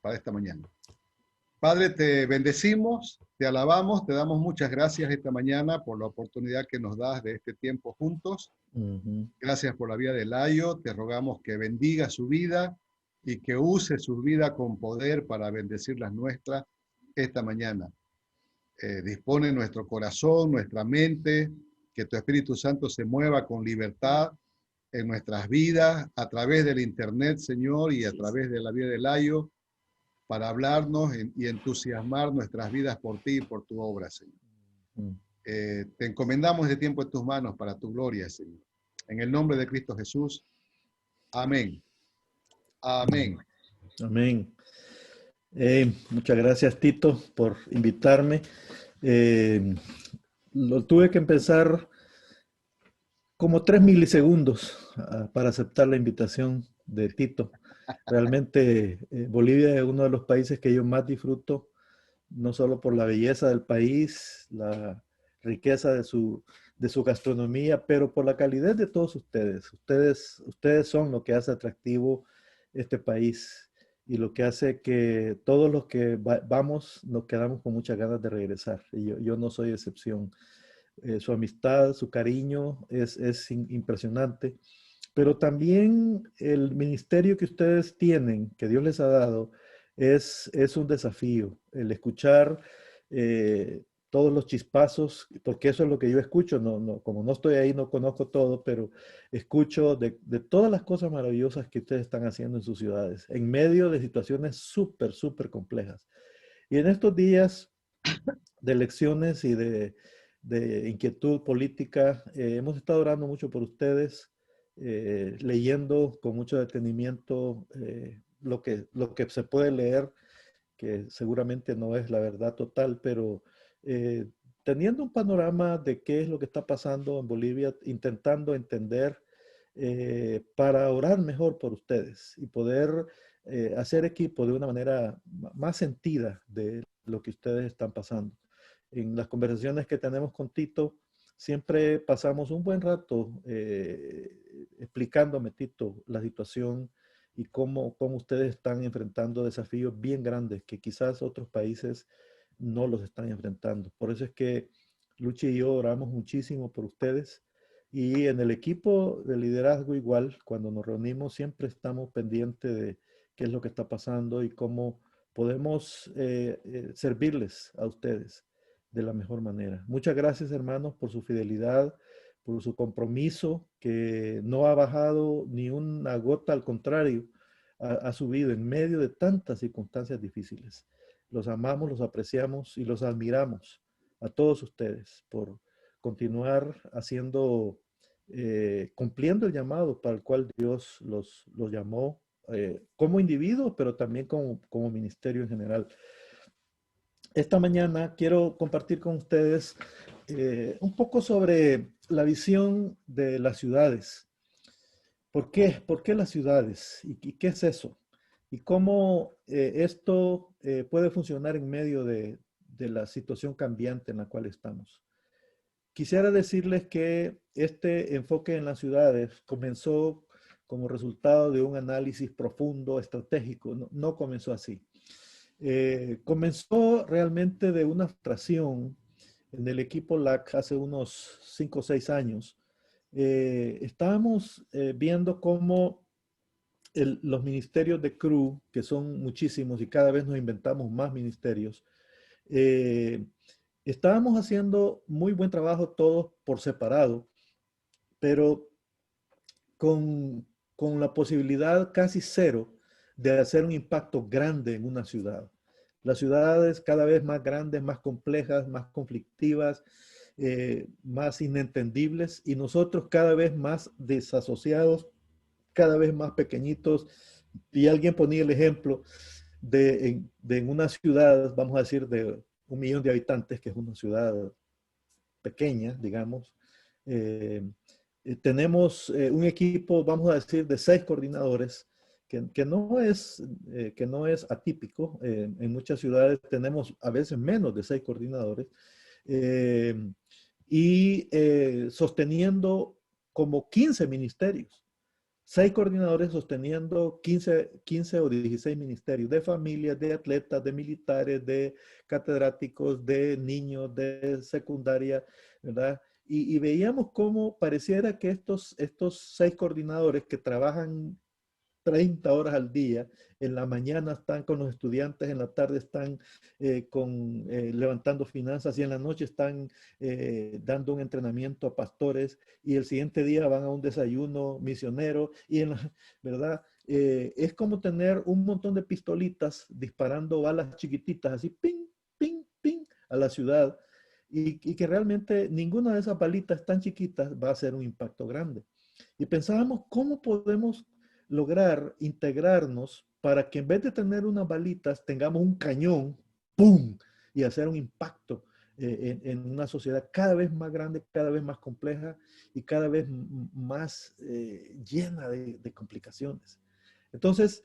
para esta mañana. Padre, te bendecimos, te alabamos, te damos muchas gracias esta mañana por la oportunidad que nos das de este tiempo juntos. Gracias por la vida de Layo, te rogamos que bendiga su vida y que use su vida con poder para bendecir las nuestras esta mañana. Dispone nuestro corazón, nuestra mente, que tu Espíritu Santo se mueva con libertad en nuestras vidas, a través del Internet, Señor, y a través de la vida de Layo, para hablarnos y entusiasmar nuestras vidas por ti y por tu obra, Señor. Te encomendamos este tiempo en tus manos para tu gloria, Señor. En el nombre de Cristo Jesús. Amén. Amén. Amén. Muchas gracias, Tito, por invitarme. Lo tuve que empezar como 3 milisegundos para aceptar la invitación de Tito. Realmente Bolivia es uno de los países que yo más disfruto, no solo por la belleza del país, la riqueza de su gastronomía, pero por la calidez de todos ustedes. Ustedes son lo que hace atractivo este país y lo que hace que todos los que vamos nos quedamos con muchas ganas de regresar. Y yo no soy excepción. Su amistad, su cariño es impresionante. Pero también el ministerio que ustedes tienen, que Dios les ha dado, es un desafío. El escuchar todos los chispazos, porque eso es lo que yo escucho. Como no estoy ahí, no conozco todo, pero escucho de todas las cosas maravillosas que ustedes están haciendo en sus ciudades, en medio de situaciones súper, súper complejas. Y en estos días de elecciones y de inquietud política, hemos estado orando mucho por ustedes, leyendo con mucho detenimiento lo que se puede leer, que seguramente no es la verdad total, pero teniendo un panorama de qué es lo que está pasando en Bolivia, intentando entender para orar mejor por ustedes y poder hacer equipo de una manera más sentida de lo que ustedes están pasando. En las conversaciones que tenemos con Tito, siempre pasamos un buen rato explicándome, Tito, la situación y cómo ustedes están enfrentando desafíos bien grandes que quizás otros países no los están enfrentando. Por eso es que Luchi y yo oramos muchísimo por ustedes, y en el equipo de liderazgo igual, cuando nos reunimos siempre estamos pendientes de qué es lo que está pasando y cómo podemos servirles a ustedes de la mejor manera. Muchas gracias, hermanos, por su fidelidad, por su compromiso, que no ha bajado ni una gota, al contrario, ha subido en medio de tantas circunstancias difíciles. Los amamos, los apreciamos y los admiramos a todos ustedes por continuar haciendo, cumpliendo el llamado para el cual Dios los llamó como individuos, pero también como ministerio en general. Esta mañana quiero compartir con ustedes un poco sobre la visión de las ciudades. ¿Por qué? ¿Por qué las ciudades? ¿Y qué es eso? ¿Y cómo esto puede funcionar en medio de la situación cambiante en la cual estamos? Quisiera decirles que este enfoque en las ciudades comenzó como resultado de un análisis profundo, estratégico. No comenzó así. Comenzó realmente de una frustración en el equipo LAC hace unos 5 o 6 años. Estábamos viendo cómo los ministerios de CRU, que son muchísimos y cada vez nos inventamos más ministerios, estábamos haciendo muy buen trabajo todos por separado, pero con la posibilidad casi cero de hacer un impacto grande en una ciudad. Las ciudades cada vez más grandes, más complejas, más conflictivas, más inentendibles, y nosotros cada vez más desasociados, cada vez más pequeñitos. Y alguien ponía el ejemplo de en una ciudad, vamos a decir, de 1 millón de habitantes, que es una ciudad pequeña, digamos, tenemos un equipo, vamos a decir, de 6 coordinadores, que no es atípico. En muchas ciudades tenemos a veces menos de 6 coordinadores, y sosteniendo como 15 ministerios. 6 coordinadores sosteniendo 15 o 16 ministerios de familias, de atletas, de militares, de catedráticos, de niños, de secundaria, ¿verdad? Y veíamos cómo pareciera que estos 6 coordinadores que trabajan 30 horas al día, en la mañana están con los estudiantes, en la tarde están levantando finanzas y en la noche están dando un entrenamiento a pastores y el siguiente día van a un desayuno misionero y ¿verdad? Es como tener un montón de pistolitas disparando balas chiquititas, así, ping, ping, ping, a la ciudad y que realmente ninguna de esas balitas tan chiquitas va a hacer un impacto grande. Y pensábamos, ¿cómo podemos lograr integrarnos para que en vez de tener unas balitas tengamos un cañón, ¡pum! Y hacer un impacto en una sociedad cada vez más grande, cada vez más compleja y cada vez más llena de complicaciones. Entonces,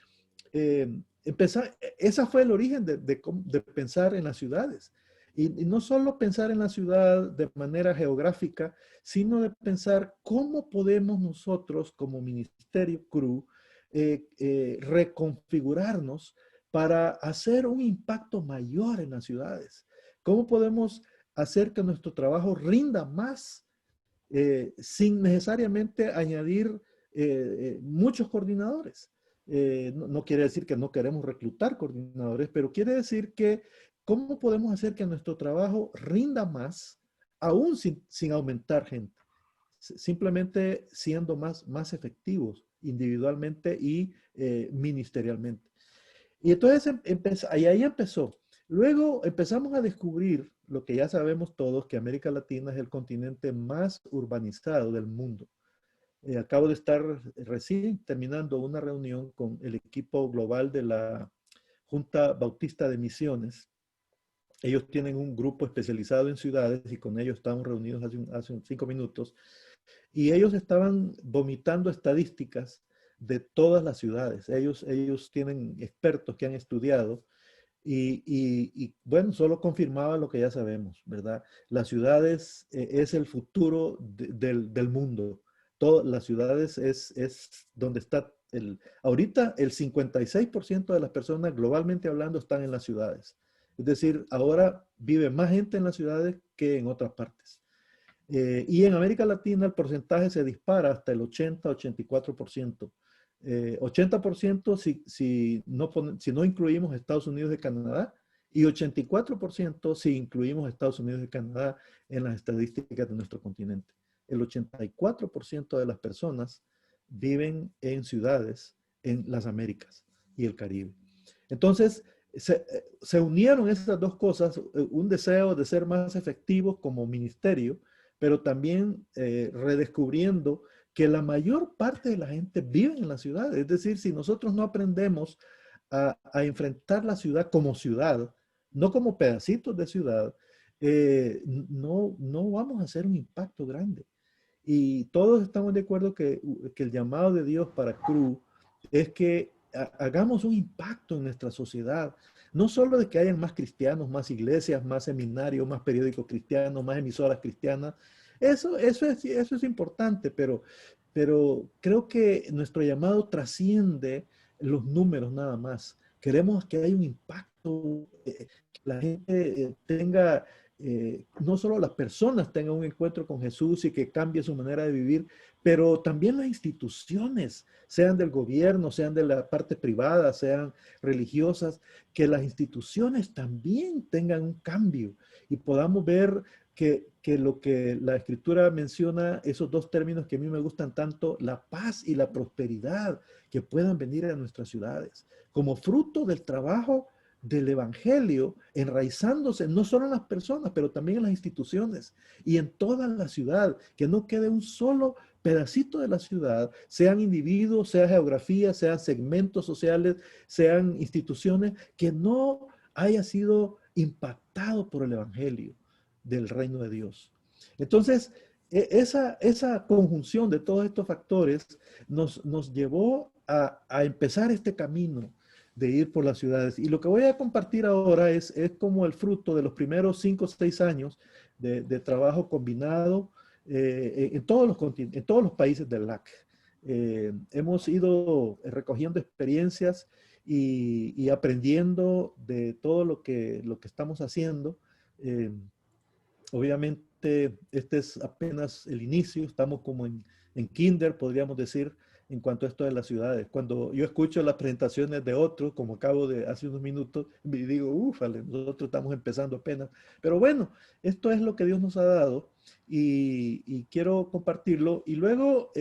ese fue el origen de pensar en las ciudades. Y no solo pensar en la ciudad de manera geográfica, sino de pensar cómo podemos nosotros como Ministerio Cru reconfigurarnos para hacer un impacto mayor en las ciudades. ¿Cómo podemos hacer que nuestro trabajo rinda más sin necesariamente añadir muchos coordinadores? No quiere decir que no queremos reclutar coordinadores, pero quiere decir que ¿cómo podemos hacer que nuestro trabajo rinda más aún sin aumentar gente? Simplemente siendo más efectivos individualmente y ministerialmente. Y entonces ahí empezó. Luego empezamos a descubrir lo que ya sabemos todos, que América Latina es el continente más urbanizado del mundo. Acabo de estar recién terminando una reunión con el equipo global de la Junta Bautista de Misiones. Ellos tienen un grupo especializado en ciudades y con ellos estamos reunidos hace 5 minutos. Y ellos estaban vomitando estadísticas de todas las ciudades. Ellos tienen expertos que han estudiado y bueno, solo confirmaba lo que ya sabemos, ¿verdad? Las ciudades es el futuro del mundo. Todas las ciudades es donde está ahorita el 56% de las personas globalmente hablando están en las ciudades. Es decir, ahora vive más gente en las ciudades que en otras partes. Y en América Latina el porcentaje se dispara hasta el 80-84%. 80% si no incluimos Estados Unidos y Canadá, y 84% si incluimos Estados Unidos y Canadá en las estadísticas de nuestro continente. El 84% de las personas viven en ciudades en las Américas y el Caribe. Entonces, se unieron esas dos cosas, un deseo de ser más efectivos como ministerio, pero también redescubriendo que la mayor parte de la gente vive en la ciudad. Es decir, si nosotros no aprendemos a enfrentar la ciudad como ciudad, no como pedacitos de ciudad, no vamos a hacer un impacto grande. Y todos estamos de acuerdo que el llamado de Dios para Cru es que hagamos un impacto en nuestra sociedad. No solo de que hayan más cristianos, más iglesias, más seminarios, más periódicos cristianos, más emisoras cristianas. Eso es importante, pero creo que nuestro llamado trasciende los números nada más. Queremos que haya un impacto, que la gente tenga no solo las personas tengan un encuentro con Jesús y que cambie su manera de vivir, pero también las instituciones, sean del gobierno, sean de la parte privada, sean religiosas, que las instituciones también tengan un cambio y podamos ver que lo que la Escritura menciona, esos dos términos que a mí me gustan tanto, la paz y la prosperidad, que puedan venir a nuestras ciudades, como fruto del trabajo del evangelio, enraizándose no solo en las personas, pero también en las instituciones y en toda la ciudad, que no quede un solo pedacito de la ciudad, sean individuos, sea geografía, sean segmentos sociales, sean instituciones, que no haya sido impactado por el evangelio del reino de Dios. Entonces, esa conjunción de todos estos factores nos llevó a empezar este camino de ir por las ciudades. Y lo que voy a compartir ahora es como el fruto de los primeros 5 o 6 años de trabajo combinado en todos los países del LAC. hemos ido recogiendo experiencias y aprendiendo de todo lo que estamos haciendo. Obviamente, este es apenas el inicio, estamos como en kinder, podríamos decir, en cuanto a esto de las ciudades. Cuando yo escucho las presentaciones de otros, como acabo de hace unos minutos, me digo, ufale, nosotros estamos empezando apenas. Pero bueno, esto es lo que Dios nos ha dado y quiero compartirlo. Y luego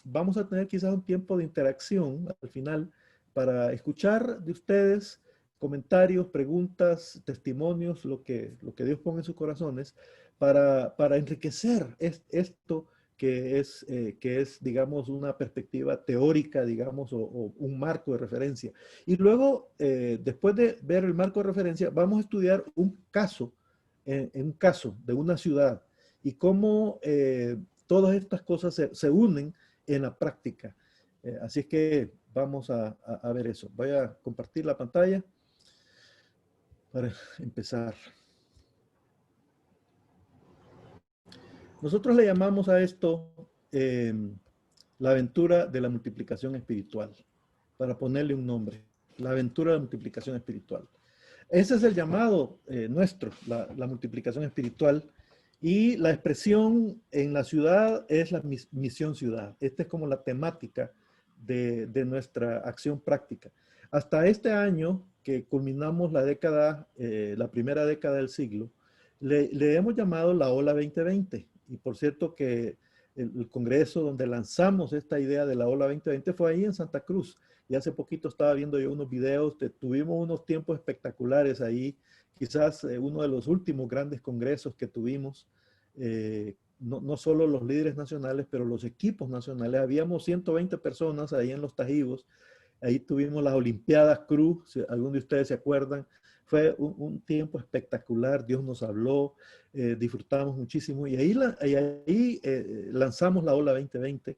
vamos a tener quizás un tiempo de interacción al final para escuchar de ustedes comentarios, preguntas, testimonios, lo que Dios pone en sus corazones para enriquecer esto que es, digamos, una perspectiva teórica, digamos, o un marco de referencia. Y luego, después de ver el marco de referencia, vamos a estudiar un caso, un caso de una ciudad y cómo todas estas cosas se unen en la práctica. Así es que vamos a ver eso. Voy a compartir la pantalla para empezar. Nosotros le llamamos a esto la aventura de la multiplicación espiritual, para ponerle un nombre, la aventura de la multiplicación espiritual. Ese es el llamado nuestro, la multiplicación espiritual, y la expresión en la ciudad es la misión ciudad. Esta es como la temática de nuestra acción práctica. Hasta este año, que culminamos la década, la primera década del siglo, le hemos llamado la Ola 2020. Y por cierto que el congreso donde lanzamos esta idea de la Ola 2020 fue ahí en Santa Cruz. Y hace poquito estaba viendo yo unos videos, tuvimos unos tiempos espectaculares ahí, quizás uno de los últimos grandes congresos que tuvimos, no solo los líderes nacionales, pero los equipos nacionales. Habíamos 120 personas ahí en Los Tajivos. Ahí tuvimos las Olimpiadas Cruz, si algunos de ustedes se acuerdan. Fue un tiempo espectacular, Dios nos habló, disfrutamos muchísimo y ahí lanzamos la Ola 2020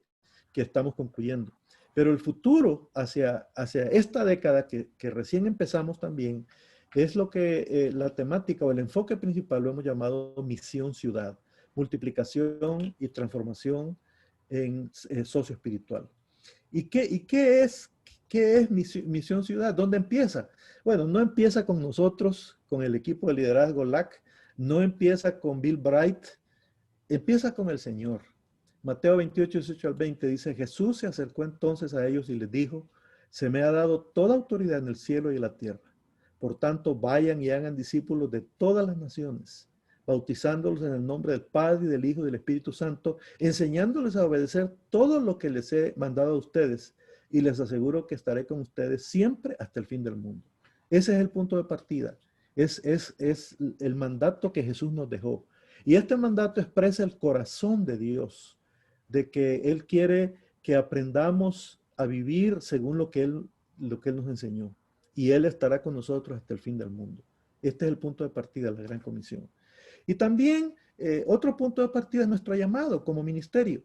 que estamos concluyendo. Pero el futuro hacia esta década que recién empezamos también es lo que la temática o el enfoque principal lo hemos llamado misión ciudad, multiplicación y transformación en socioespiritual. ¿Y qué es misión ciudad? ¿Dónde empieza? Bueno, no empieza con nosotros, con el equipo de liderazgo LAC, no empieza con Bill Bright, empieza con el Señor. Mateo 28, 18 al 20 dice, Jesús se acercó entonces a ellos y les dijo, se me ha dado toda autoridad en el cielo y en la tierra. Por tanto, vayan y hagan discípulos de todas las naciones, bautizándolos en el nombre del Padre, y del Hijo y del Espíritu Santo, enseñándoles a obedecer todo lo que les he mandado a ustedes, y les aseguro que estaré con ustedes siempre hasta el fin del mundo. Ese es el punto de partida. Es el mandato que Jesús nos dejó. Y este mandato expresa el corazón de Dios, de que Él quiere que aprendamos a vivir según lo que Él nos enseñó. Y Él estará con nosotros hasta el fin del mundo. Este es el punto de partida de la Gran Comisión. Y también otro punto de partida es nuestro llamado como ministerio.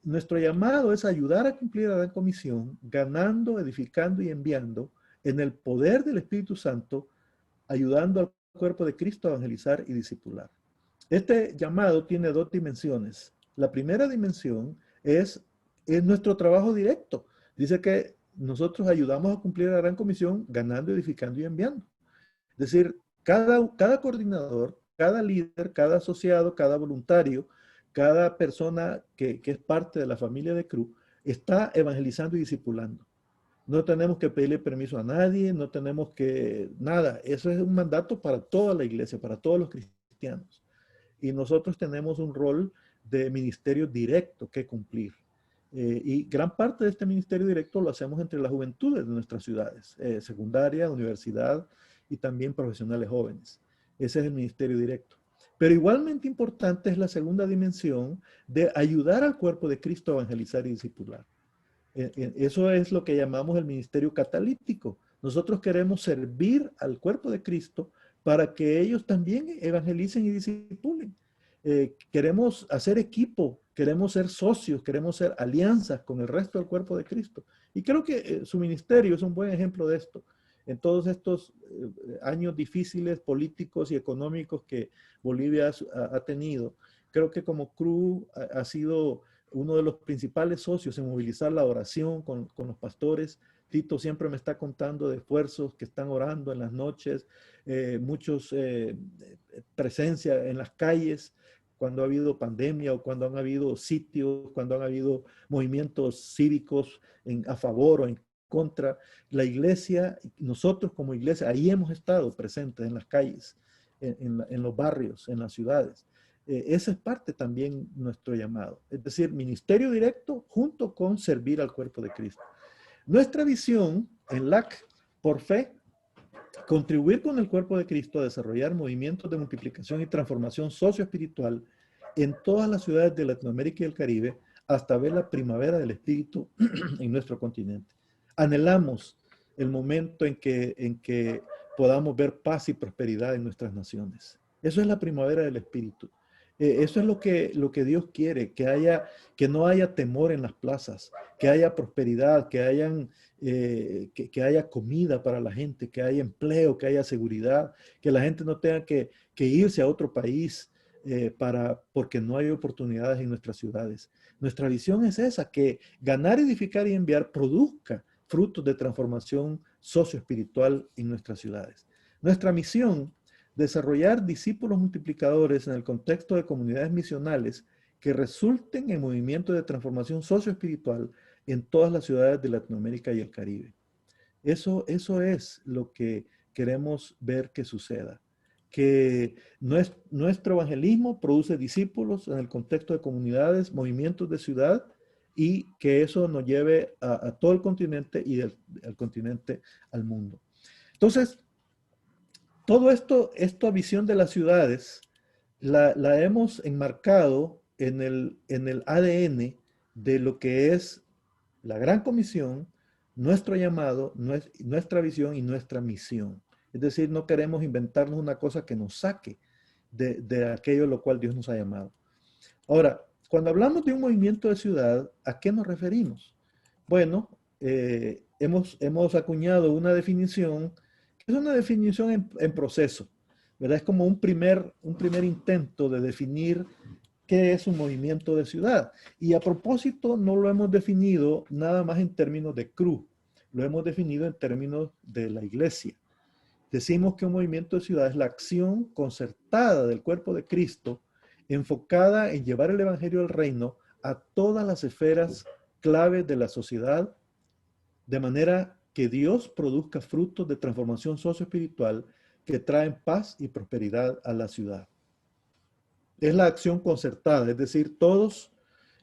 Nuestro llamado es ayudar a cumplir la Gran Comisión, ganando, edificando y enviando en el poder del Espíritu Santo, ayudando al cuerpo de Cristo a evangelizar y discipular. Este llamado tiene dos dimensiones. La primera dimensión es nuestro trabajo directo. Dice que nosotros ayudamos a cumplir la Gran Comisión ganando, edificando y enviando. Es decir, cada coordinador, cada líder, cada asociado, cada voluntario, cada persona que es parte de la familia de Cru está evangelizando y discipulando. No tenemos que pedirle permiso a nadie, no tenemos que nada. Eso es un mandato para toda la iglesia, para todos los cristianos. Y nosotros tenemos un rol de ministerio directo que cumplir. Y gran parte de este ministerio directo lo hacemos entre las juventudes de nuestras ciudades, secundaria, universidad y también profesionales jóvenes. Ese es el ministerio directo. Pero igualmente importante es la segunda dimensión de ayudar al cuerpo de Cristo a evangelizar y discipular. Eso es lo que llamamos el ministerio catalítico. Nosotros queremos servir al cuerpo de Cristo para que ellos también evangelicen y discipulen. Queremos hacer equipo, queremos ser socios, queremos ser alianzas con el resto del cuerpo de Cristo. Y creo que su ministerio es un buen ejemplo de esto. En todos estos años difíciles políticos y económicos que Bolivia ha tenido, creo que como CRU ha sido uno de los principales socios en movilizar la oración con los pastores. Tito siempre me está contando de esfuerzos que están orando en las noches, muchos presencia en las calles cuando ha habido pandemia o cuando han habido sitios, cuando han habido movimientos cívicos a favor o en contra. La iglesia, nosotros como iglesia, ahí hemos estado presentes en las calles, en los barrios, en las ciudades. Esa es parte también nuestro llamado. Es decir, ministerio directo junto con servir al cuerpo de Cristo. Nuestra visión en LAC, por fe, contribuir con el cuerpo de Cristo a desarrollar movimientos de multiplicación y transformación socioespiritual en todas las ciudades de Latinoamérica y el Caribe hasta ver la primavera del Espíritu en nuestro continente. Anhelamos el momento en que podamos ver paz y prosperidad en nuestras naciones. Eso es la primavera del Espíritu. Eso es lo que Dios quiere, que no haya temor en las plazas, que haya prosperidad, que haya comida para la gente, que haya empleo, que haya seguridad, que la gente no tenga que irse a otro país porque no hay oportunidades en nuestras ciudades. Nuestra visión es esa, que ganar, edificar y enviar produzca frutos de transformación socioespiritual en nuestras ciudades. Nuestra misión: desarrollar discípulos multiplicadores en el contexto de comunidades misionales que resulten en movimientos de transformación socioespiritual en todas las ciudades de Latinoamérica y el Caribe. Eso es lo que queremos ver que suceda. Que nuestro evangelismo produce discípulos en el contexto de comunidades, movimientos de ciudad, y que eso nos lleve a todo el continente y al continente al mundo. Entonces, todo esta visión de las ciudades la hemos enmarcado en el ADN de lo que es la Gran Comisión, nuestro llamado, nuestra visión y nuestra misión. Es decir, no queremos inventarnos una cosa que nos saque de aquello a lo cual Dios nos ha llamado. Ahora, cuando hablamos de un movimiento de ciudad, ¿a qué nos referimos? Bueno, hemos acuñado una definición, que es una definición en proceso, ¿verdad? Es como un primer intento de definir qué es un movimiento de ciudad. Y a propósito, no lo hemos definido nada más en términos de CRU, lo hemos definido en términos de la iglesia. Decimos que un movimiento de ciudad es la acción concertada del cuerpo de Cristo enfocada en llevar el evangelio del reino a todas las esferas claves de la sociedad, de manera que Dios produzca frutos de transformación socioespiritual que traen paz y prosperidad a la ciudad. Es la acción concertada, es decir, todos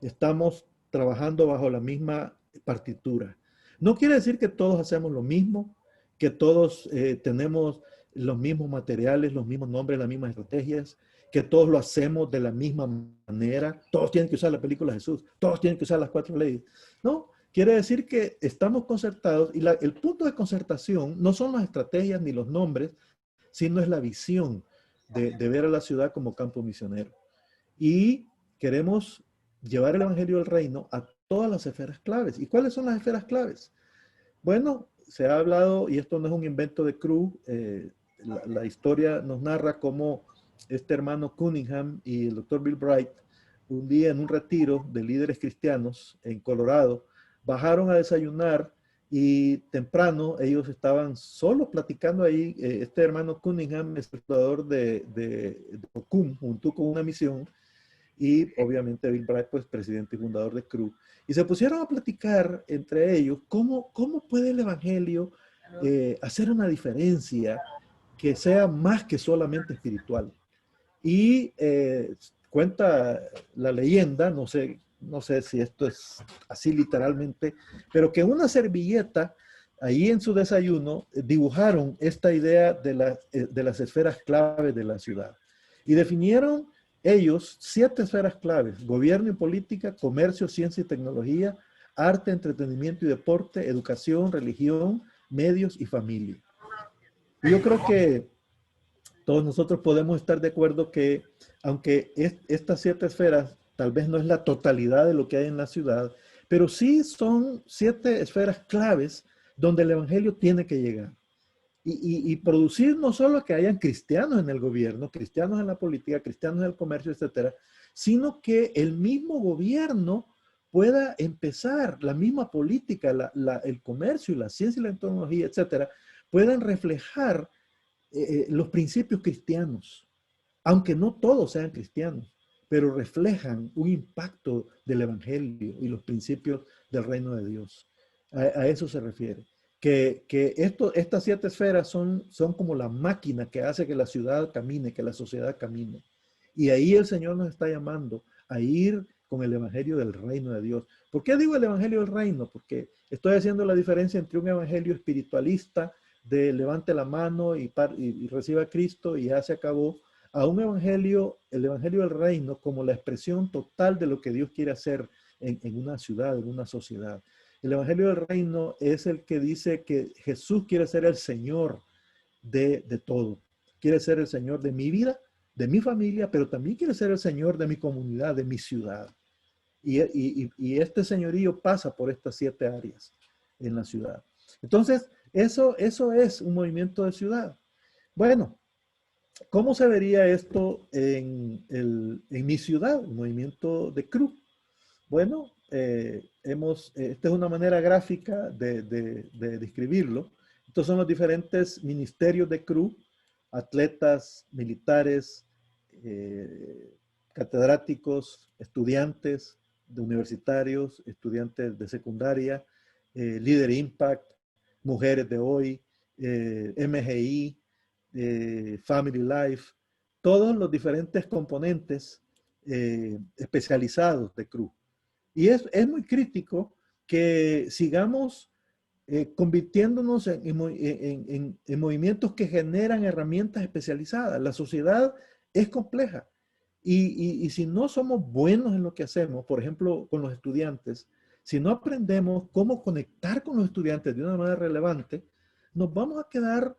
estamos trabajando bajo la misma partitura. No quiere decir que todos hacemos lo mismo, que todos tenemos los mismos materiales, los mismos nombres, las mismas estrategias, que todos lo hacemos de la misma manera, todos tienen que usar la película de Jesús, todos tienen que usar las 4 leyes. No, quiere decir que estamos concertados y el punto de concertación no son las estrategias ni los nombres, sino es la visión de ver a la ciudad como campo misionero. Y queremos llevar el evangelio del reino a todas las esferas claves. ¿Y cuáles son las esferas claves? Bueno, se ha hablado, y esto no es un invento de CRU, la historia nos narra cómo este hermano Cunningham y el doctor Bill Bright, un día en un retiro de líderes cristianos en Colorado, bajaron a desayunar y temprano ellos estaban solos platicando ahí. Este hermano Cunningham es el fundador de Ocum, junto con una misión, y obviamente Bill Bright, pues presidente y fundador de CRU. Y se pusieron a platicar entre ellos cómo puede el evangelio hacer una diferencia que sea más que solamente espiritual. Y cuenta la leyenda, no sé si esto es así literalmente, pero que una servilleta, ahí en su desayuno, dibujaron esta idea de las esferas claves de la ciudad. Y definieron ellos 7 esferas claves: gobierno y política, comercio, ciencia y tecnología, arte, entretenimiento y deporte, educación, religión, medios y familia. Y yo creo que todos nosotros podemos estar de acuerdo que, aunque estas 7 esferas tal vez no es la totalidad de lo que hay en la ciudad, pero sí son 7 esferas claves donde el evangelio tiene que llegar. Y producir no solo que hayan cristianos en el gobierno, cristianos en la política, cristianos en el comercio, etcétera, sino que el mismo gobierno pueda empezar la misma política, el comercio y la ciencia y la tecnología, etcétera, puedan reflejar los principios cristianos, aunque no todos sean cristianos, pero reflejan un impacto del evangelio y los principios del reino de Dios. A eso se refiere. Estas 7 esferas son como la máquina que hace que la ciudad camine, que la sociedad camine. Y ahí el Señor nos está llamando a ir con el evangelio del reino de Dios. ¿Por qué digo el evangelio del reino? Porque estoy haciendo la diferencia entre un evangelio espiritualista de levante la mano y reciba a Cristo y ya se acabó, a un evangelio, el evangelio del reino, como la expresión total de lo que Dios quiere hacer en una ciudad, en una sociedad. El evangelio del reino es el que dice que Jesús quiere ser el Señor de todo. Quiere ser el Señor de mi vida, de mi familia, pero también quiere ser el Señor de mi comunidad, de mi ciudad. Y este señorío pasa por estas 7 áreas en la ciudad. Entonces, eso es un movimiento de ciudad. Bueno, ¿cómo se vería esto en mi ciudad, el movimiento de Cru? Bueno, esta es una manera gráfica de describirlo. Estos son los diferentes ministerios de Cru, atletas, militares, catedráticos, estudiantes de universitarios, estudiantes de secundaria, Líder Impact, Mujeres de Hoy, MGI, Family Life, todos los diferentes componentes especializados de CRU. Y es muy crítico que sigamos convirtiéndonos en movimientos que generan herramientas especializadas. La sociedad es compleja y si no somos buenos en lo que hacemos, por ejemplo, con los estudiantes, si no aprendemos cómo conectar con los estudiantes de una manera relevante, nos vamos a quedar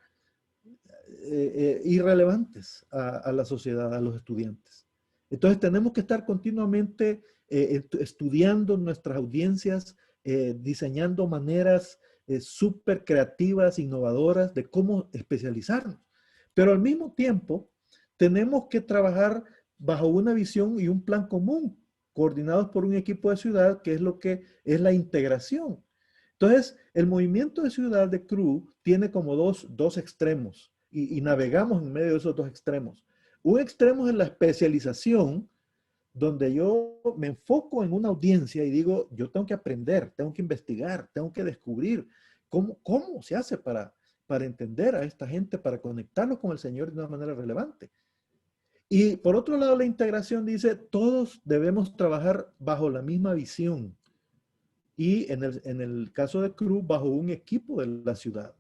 irrelevantes a la sociedad, a los estudiantes. Entonces tenemos que estar continuamente estudiando nuestras audiencias, diseñando maneras súper creativas, innovadoras de cómo especializarnos. Pero al mismo tiempo tenemos que trabajar bajo una visión y un plan común, coordinados por un equipo de ciudad, que es lo que es la integración. Entonces, el movimiento de ciudad de CRU tiene como dos extremos y navegamos en medio de esos 2 extremos. Un extremo es la especialización, donde yo me enfoco en una audiencia y digo, yo tengo que aprender, tengo que investigar, tengo que descubrir cómo se hace para entender a esta gente, para conectarlos con el Señor de una manera relevante. Y por otro lado, la integración dice, todos debemos trabajar bajo la misma visión. Y en el caso de CRU, bajo un equipo de la ciudad.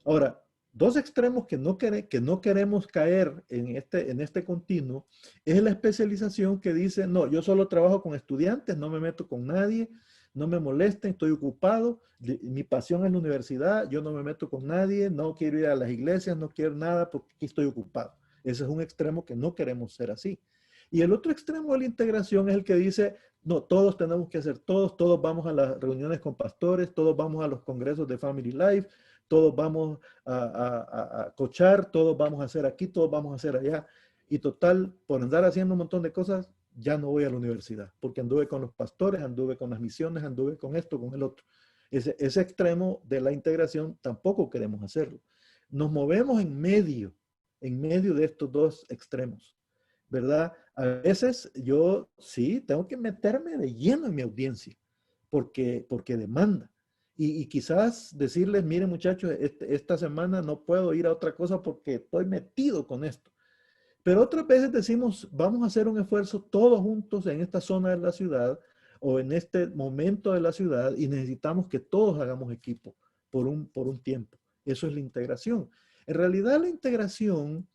Ahora, 2 extremos que no queremos caer en este continuo es la especialización que dice, no, yo solo trabajo con estudiantes, no me meto con nadie, no me molesten, estoy ocupado, mi pasión es la universidad, yo no me meto con nadie, no quiero ir a las iglesias, no quiero nada porque aquí estoy ocupado. Ese es un extremo que no queremos ser así. Y el otro extremo de la integración es el que dice, no, todos tenemos que hacer todos vamos a las reuniones con pastores, todos vamos a los congresos de Family Life, todos vamos a coachar, todos vamos a hacer aquí, todos vamos a hacer allá. Y total, por andar haciendo un montón de cosas, ya no voy a la universidad, porque anduve con los pastores, anduve con las misiones, anduve con esto, con el otro. Ese extremo de la integración tampoco queremos hacerlo. Nos movemos en medio de estos 2 extremos, ¿verdad? A veces yo sí tengo que meterme de lleno en mi audiencia, porque demanda. Y quizás decirles, miren muchachos, esta semana no puedo ir a otra cosa porque estoy metido con esto. Pero otras veces decimos, vamos a hacer un esfuerzo todos juntos en esta zona de la ciudad o en este momento de la ciudad y necesitamos que todos hagamos equipo por un tiempo. Eso es la integración. En realidad la integración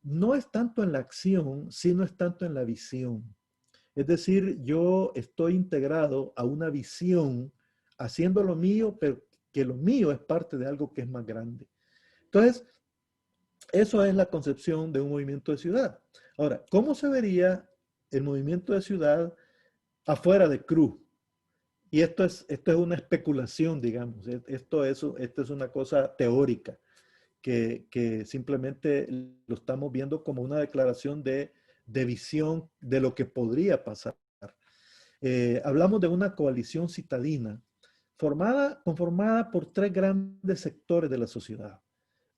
no es tanto en la acción, sino es tanto en la visión. Es decir, yo estoy integrado a una visión haciendo lo mío, pero que lo mío es parte de algo que es más grande. Entonces, eso es la concepción de un movimiento de ciudad. Ahora, ¿cómo se vería el movimiento de ciudad afuera de CRU? Y esto es una especulación, digamos. Esto es una cosa teórica que simplemente lo estamos viendo como una declaración de visión de lo que podría pasar. Hablamos de una coalición citadina conformada por tres grandes sectores de la sociedad.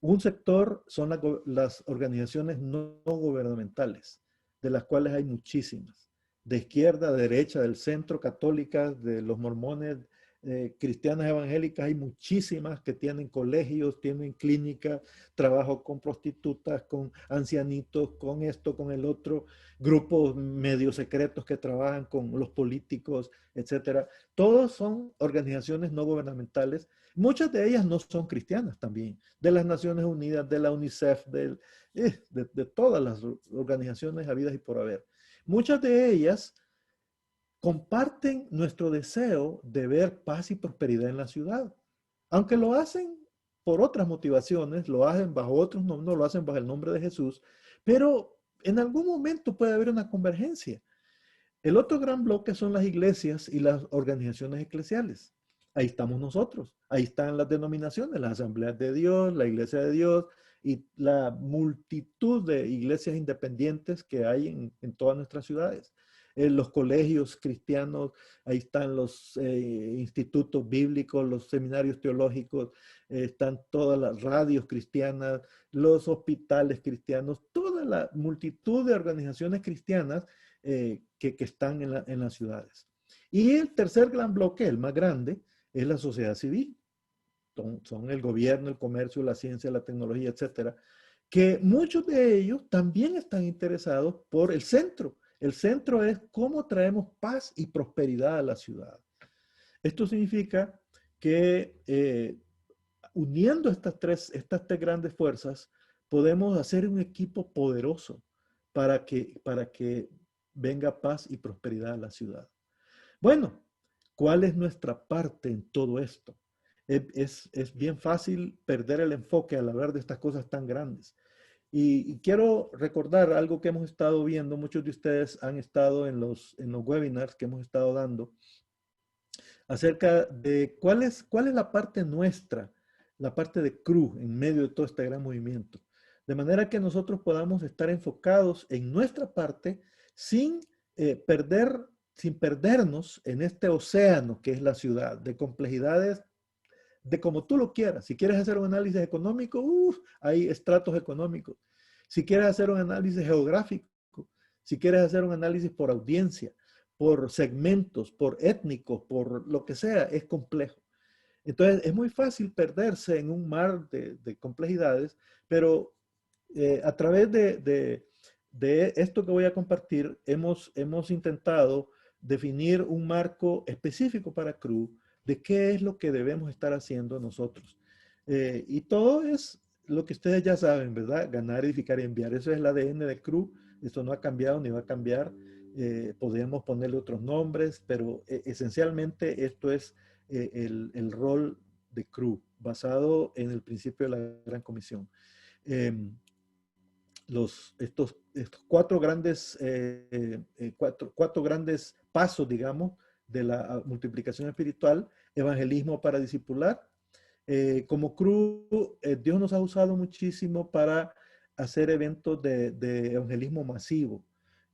Un sector son las organizaciones no gubernamentales, de las cuales hay muchísimas, de izquierda, de derecha, del centro, católicas, de los mormones, cristianas evangélicas, hay muchísimas que tienen colegios, tienen clínicas, trabajo con prostitutas, con ancianitos, con esto, con el otro, grupos medio secretos que trabajan con los políticos, etcétera. Todos son organizaciones no gubernamentales. Muchas de ellas no son cristianas también, de las Naciones Unidas, de la UNICEF, de todas las organizaciones habidas y por haber. Muchas de ellas comparten nuestro deseo de ver paz y prosperidad en la ciudad. Aunque lo hacen por otras motivaciones, lo hacen bajo otros nombres, no lo hacen bajo el nombre de Jesús, pero en algún momento puede haber una convergencia. El otro gran bloque son las iglesias y las organizaciones eclesiales. Ahí estamos nosotros, ahí están las denominaciones, las asambleas de Dios, la iglesia de Dios y la multitud de iglesias independientes que hay en todas nuestras ciudades. Los colegios cristianos, ahí están los institutos bíblicos, los seminarios teológicos, están todas las radios cristianas, los hospitales cristianos, toda la multitud de organizaciones cristianas que están en las ciudades. Y el tercer gran bloque, el más grande, es la sociedad civil. Son el gobierno, el comercio, la ciencia, la tecnología, etcétera, que muchos de ellos también están interesados por el centro. El centro es cómo traemos paz y prosperidad a la ciudad. Esto significa que uniendo estas tres grandes fuerzas, podemos hacer un equipo poderoso para que venga paz y prosperidad a la ciudad. Bueno, ¿cuál es nuestra parte en todo esto? Es bien fácil perder el enfoque al hablar de estas cosas tan grandes. Y quiero recordar algo que hemos estado viendo, muchos de ustedes han estado en los webinars que hemos estado dando, acerca de cuál es la parte nuestra, la parte de CRU en medio de todo este gran movimiento. De manera que nosotros podamos estar enfocados en nuestra parte sin perdernos en este océano que es la ciudad, de complejidades de como tú lo quieras. Si quieres hacer un análisis económico, hay estratos económicos. Si quieres hacer un análisis geográfico, si quieres hacer un análisis por audiencia, por segmentos, por étnicos, por lo que sea, es complejo. Entonces, es muy fácil perderse en un mar de complejidades, pero a través de esto que voy a compartir, hemos intentado definir un marco específico para CRU de qué es lo que debemos estar haciendo nosotros. Y todo es lo que ustedes ya saben, ¿verdad? Ganar, edificar y enviar. Eso es el ADN de CRU. Esto no ha cambiado ni va a cambiar. Podríamos ponerle otros nombres, pero esencialmente esto es el rol de CRU, basado en el principio de la Gran Comisión. Estos cuatro grandes pasos, digamos, de la multiplicación espiritual, evangelismo para discipular. Como CRU, Dios nos ha usado muchísimo para hacer eventos de evangelismo masivo.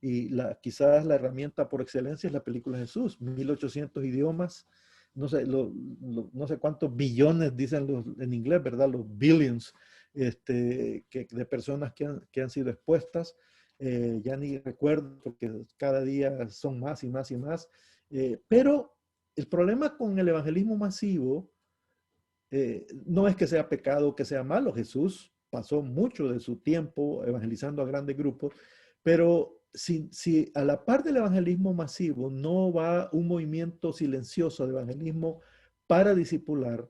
Y quizás la herramienta por excelencia es la película Jesús, 1800 idiomas, no sé cuántos billones dicen en inglés, ¿verdad? Los billions de personas que han sido expuestas. Ya ni recuerdo porque cada día son más y más y más. Pero el problema con el evangelismo masivo no es que sea pecado o que sea malo. Jesús pasó mucho de su tiempo evangelizando a grandes grupos, pero si a la par del evangelismo masivo no va un movimiento silencioso de evangelismo para discipular,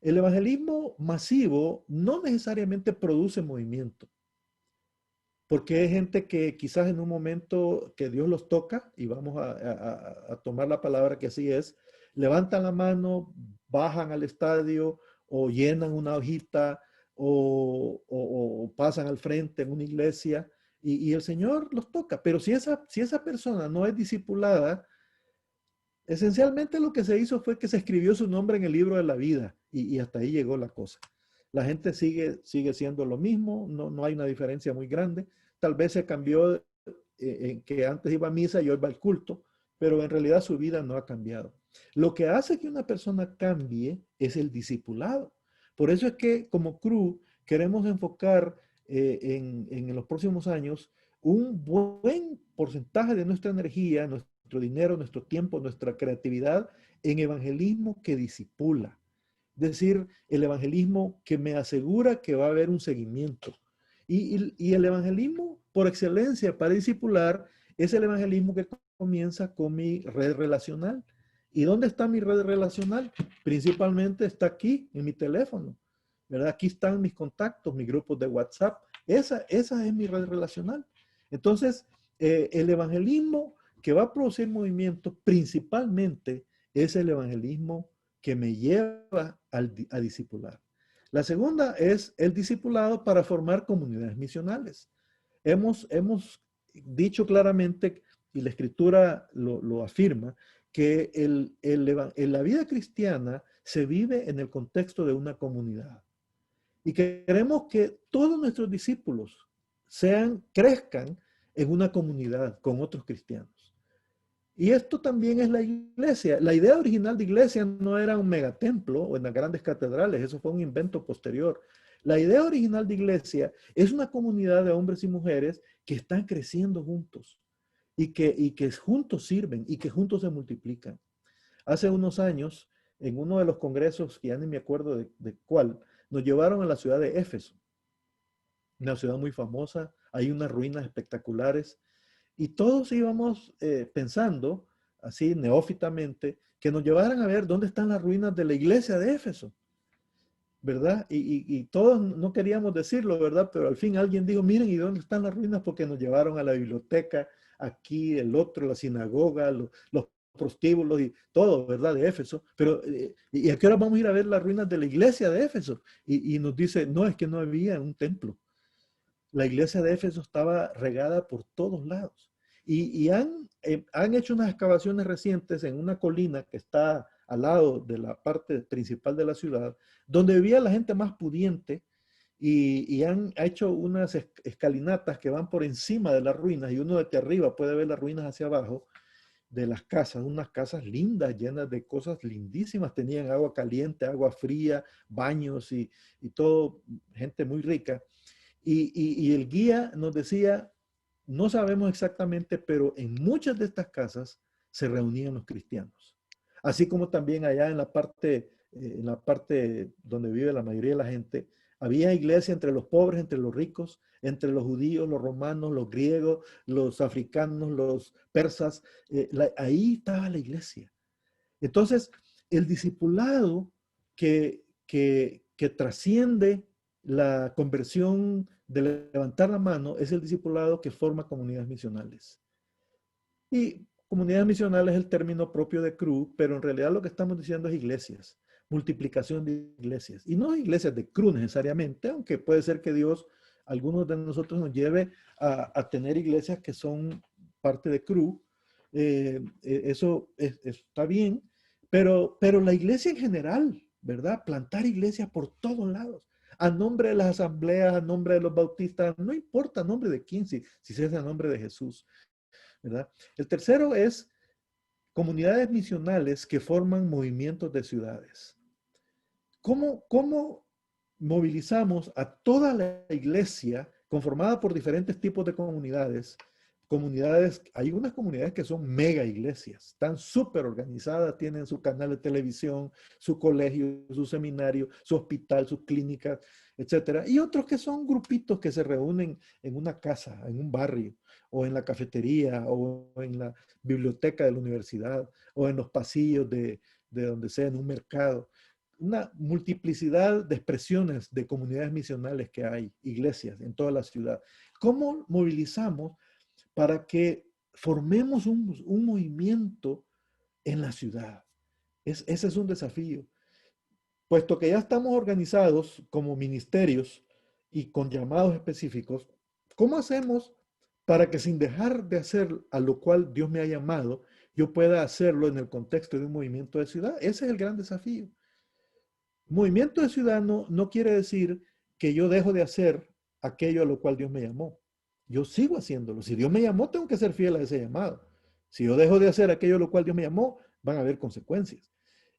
el evangelismo masivo no necesariamente produce movimiento, porque hay gente que quizás en un momento que Dios los toca, y vamos a tomar la palabra que así es, levantan la mano, bajan al estadio o llenan una hojita o pasan al frente en una iglesia y el Señor los toca. Pero si esa persona no es discipulada, esencialmente lo que se hizo fue que se escribió su nombre en el libro de la vida y hasta ahí llegó la cosa. La gente sigue siendo lo mismo, no hay una diferencia muy grande. Tal vez se cambió en que antes iba a misa y hoy va al culto, pero en realidad su vida no ha cambiado. Lo que hace que una persona cambie es el discipulado. Por eso es que como CRU queremos enfocar en los próximos años un buen porcentaje de nuestra energía, nuestro dinero, nuestro tiempo, nuestra creatividad en evangelismo que discipula. Es decir, el evangelismo que me asegura que va a haber un seguimiento. Y el evangelismo por excelencia para discipular es el evangelismo que comienza con mi red relacional. ¿Y dónde está mi red relacional? Principalmente está aquí, en mi teléfono, ¿verdad? Aquí están mis contactos, mis grupos de WhatsApp. Esa es mi red relacional. Entonces, el evangelismo que va a producir movimiento principalmente es el evangelismo que me lleva a discipular. La segunda es el discipulado para formar comunidades misionales. Hemos dicho claramente, y la Escritura lo afirma, que la vida cristiana se vive en el contexto de una comunidad. Y queremos que todos nuestros discípulos crezcan en una comunidad con otros cristianos. Y esto también es la iglesia. La idea original de iglesia no era un megatemplo o en las grandes catedrales, eso fue un invento posterior. La idea original de iglesia es una comunidad de hombres y mujeres que están creciendo juntos y que juntos sirven y que juntos se multiplican. Hace unos años, en uno de los congresos, que ya ni me acuerdo de cuál, nos llevaron a la ciudad de Éfeso, una ciudad muy famosa, hay unas ruinas espectaculares, y todos íbamos pensando, así neófitamente, que nos llevaran a ver dónde están las ruinas de la iglesia de Éfeso, ¿verdad? Y todos no queríamos decirlo, ¿verdad? Pero al fin alguien dijo, miren, ¿y dónde están las ruinas? Porque nos llevaron a la biblioteca, aquí, el otro, la sinagoga, los prostíbulos y todo, ¿verdad? De Éfeso. Pero, ¿y a qué hora vamos a ir a ver las ruinas de la iglesia de Éfeso? Y nos dice, no, es que no había un templo. La iglesia de Éfeso estaba regada por todos lados. Y han hecho unas excavaciones recientes en una colina que está al lado de la parte principal de la ciudad, donde vivía la gente más pudiente, y han hecho unas escalinatas que van por encima de las ruinas, y uno desde arriba puede ver las ruinas hacia abajo de las casas, unas casas lindas, llenas de cosas lindísimas, tenían agua caliente, agua fría, baños y todo, gente muy rica. Y el guía nos decía, no sabemos exactamente, pero en muchas de estas casas se reunían los cristianos. Así como también allá en la parte donde vive la mayoría de la gente, había iglesia entre los pobres, entre los ricos, entre los judíos, los romanos, los griegos, los africanos, los persas. Ahí estaba la iglesia. Entonces, el discipulado que trasciende la conversión de levantar la mano es el discipulado que forma comunidades misionales. Y comunidades misionales es el término propio de CRU, pero en realidad lo que estamos diciendo es iglesias, multiplicación de iglesias. Y no iglesias de CRU necesariamente, aunque puede ser que Dios, algunos de nosotros nos lleve a tener iglesias que son parte de CRU. Eso está bien, pero la iglesia en general, ¿verdad? Plantar iglesias por todos lados a nombre de las asambleas, a nombre de los bautistas, no importa a nombre de quién, si se hace a nombre de Jesús, ¿verdad? El tercero es comunidades misionales que forman movimientos de ciudades. ¿Cómo movilizamos a toda la iglesia conformada por diferentes tipos de comunidades? Hay unas comunidades que son mega iglesias, están súper organizadas, tienen su canal de televisión, su colegio, su seminario, su hospital, sus clínicas, etcétera. Y otros que son grupitos que se reúnen en una casa, en un barrio, o en la cafetería, o en la biblioteca de la universidad, o en los pasillos de donde sea, en un mercado. Una multiplicidad de expresiones de comunidades misionales que hay, iglesias en toda la ciudad. ¿Cómo movilizamos para que formemos un movimiento en la ciudad? Ese es un desafío. Puesto que ya estamos organizados como ministerios y con llamados específicos, ¿cómo hacemos para que sin dejar de hacer a lo cual Dios me ha llamado, yo pueda hacerlo en el contexto de un movimiento de ciudad? Ese es el gran desafío. Movimiento de ciudad no quiere decir que yo dejo de hacer aquello a lo cual Dios me llamó. Yo sigo haciéndolo. Si Dios me llamó, tengo que ser fiel a ese llamado. Si yo dejo de hacer aquello a lo cual Dios me llamó, van a haber consecuencias.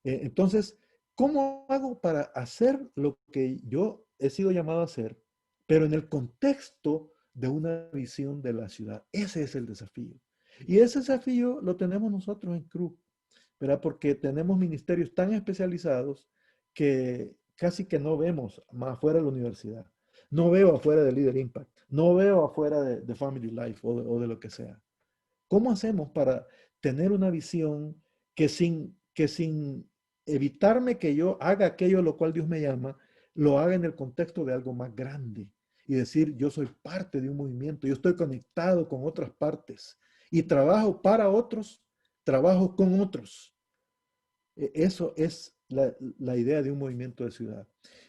Entonces, ¿cómo hago para hacer lo que yo he sido llamado a hacer, pero en el contexto de una visión de la ciudad? Ese es el desafío. Y ese desafío lo tenemos nosotros en CRU, ¿verdad? Porque tenemos ministerios tan especializados que casi que no vemos más afuera de la universidad. No veo afuera de Leader Impact, no veo afuera de Family Life o de lo que sea. ¿Cómo hacemos para tener una visión que sin evitarme que yo haga aquello a lo cual Dios me llama, lo haga en el contexto de algo más grande? Y decir, yo soy parte de un movimiento, yo estoy conectado con otras partes y trabajo para otros, trabajo con otros. Eso es la idea de un movimiento de ciudad.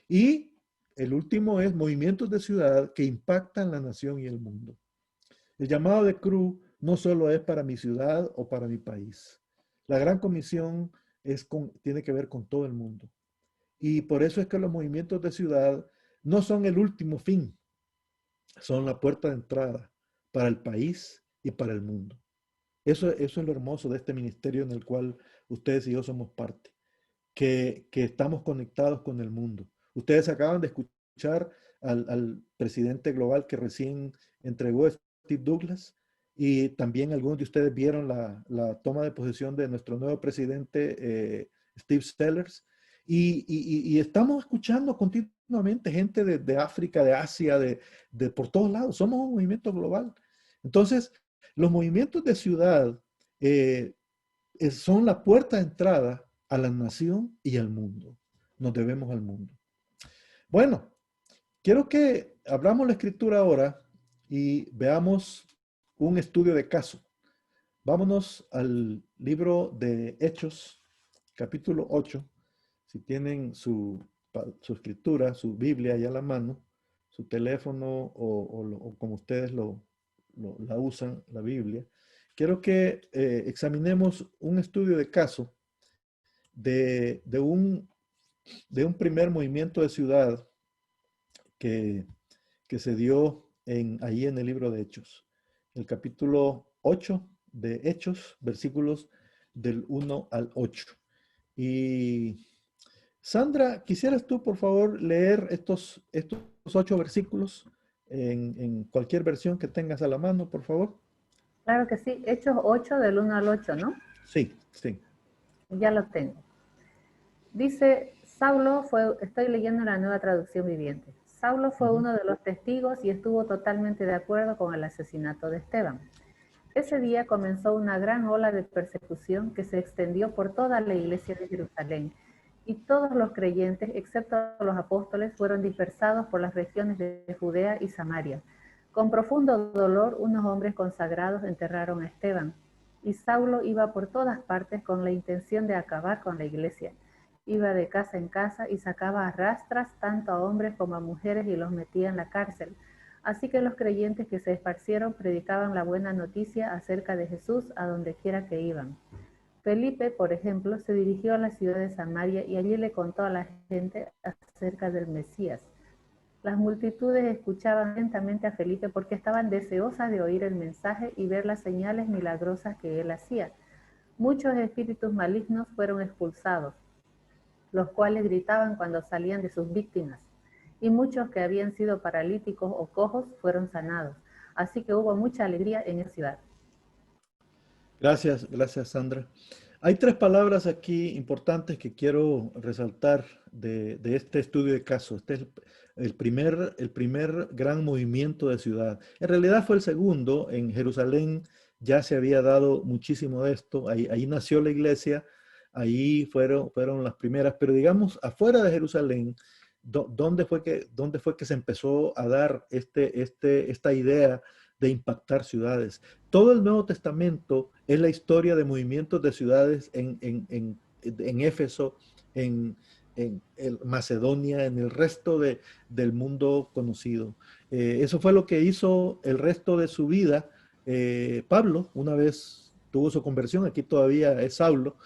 Y el último es movimientos de ciudad que impactan la nación y el mundo. El llamado de CRU no solo es para mi ciudad o para mi país. La gran comisión tiene que ver con todo el mundo. Y por eso es que los movimientos de ciudad no son el último fin, son la puerta de entrada para el país y para el mundo. Eso es lo hermoso de este ministerio en el cual ustedes y yo somos parte, que estamos conectados con el mundo. Ustedes acaban de escuchar al presidente global que recién entregó Steve Douglas, y también algunos de ustedes vieron la toma de posesión de nuestro nuevo presidente, Steve Sellers, y estamos escuchando continuamente gente de África, de Asia, por todos lados. Somos un movimiento global. Entonces, los movimientos de ciudad son la puerta de entrada a la nación y al mundo. Nos debemos al mundo. Bueno, quiero que abramos la escritura ahora y veamos un estudio de caso. Vámonos al libro de Hechos, capítulo 8. Si tienen su escritura, su Biblia ya a la mano, su teléfono o como ustedes la usan, la Biblia, quiero que examinemos un estudio de caso de un primer movimiento de ciudad que se dio ahí en el libro de Hechos. El capítulo 8 de Hechos, versículos del 1 al 8. Y Sandra, ¿quisieras tú, por favor, leer estos 8 versículos en cualquier versión que tengas a la mano, por favor? Claro que sí. Hechos 8 del 1 al 8, ¿no? Sí, sí. Ya lo tengo. Dice, estoy leyendo la Nueva Traducción Viviente. Saulo fue uno de los testigos y estuvo totalmente de acuerdo con el asesinato de Esteban. Ese día comenzó una gran ola de persecución que se extendió por toda la iglesia de Jerusalén, y todos los creyentes, excepto los apóstoles, fueron dispersados por las regiones de Judea y Samaria. Con profundo dolor, unos hombres consagrados enterraron a Esteban, y Saulo iba por todas partes con la intención de acabar con la iglesia. Iba de casa en casa y sacaba a rastras tanto a hombres como a mujeres y los metía en la cárcel. Así que los creyentes que se esparcieron predicaban la buena noticia acerca de Jesús a donde quiera que iban. Felipe, por ejemplo, se dirigió a la ciudad de Samaria y allí le contó a la gente acerca del Mesías. Las multitudes escuchaban atentamente a Felipe porque estaban deseosas de oír el mensaje y ver las señales milagrosas que él hacía. Muchos espíritus malignos fueron expulsados, los cuales gritaban cuando salían de sus víctimas, y muchos que habían sido paralíticos o cojos fueron sanados. Así que hubo mucha alegría en esa ciudad. Gracias, Sandra. Hay 3 palabras aquí importantes que quiero resaltar de este estudio de caso. Este es el primer gran movimiento de ciudad. En realidad fue el segundo. En Jerusalén ya se había dado muchísimo de esto. Ahí nació la iglesia, ahí fueron las primeras. Pero digamos, afuera de Jerusalén, ¿dónde fue que se empezó a dar esta idea de impactar ciudades? Todo el Nuevo Testamento es la historia de movimientos de ciudades en Éfeso, en Macedonia, en el resto del mundo conocido. Eso fue lo que hizo el resto de su vida. Pablo, una vez tuvo su conversión, aquí todavía es Saulo,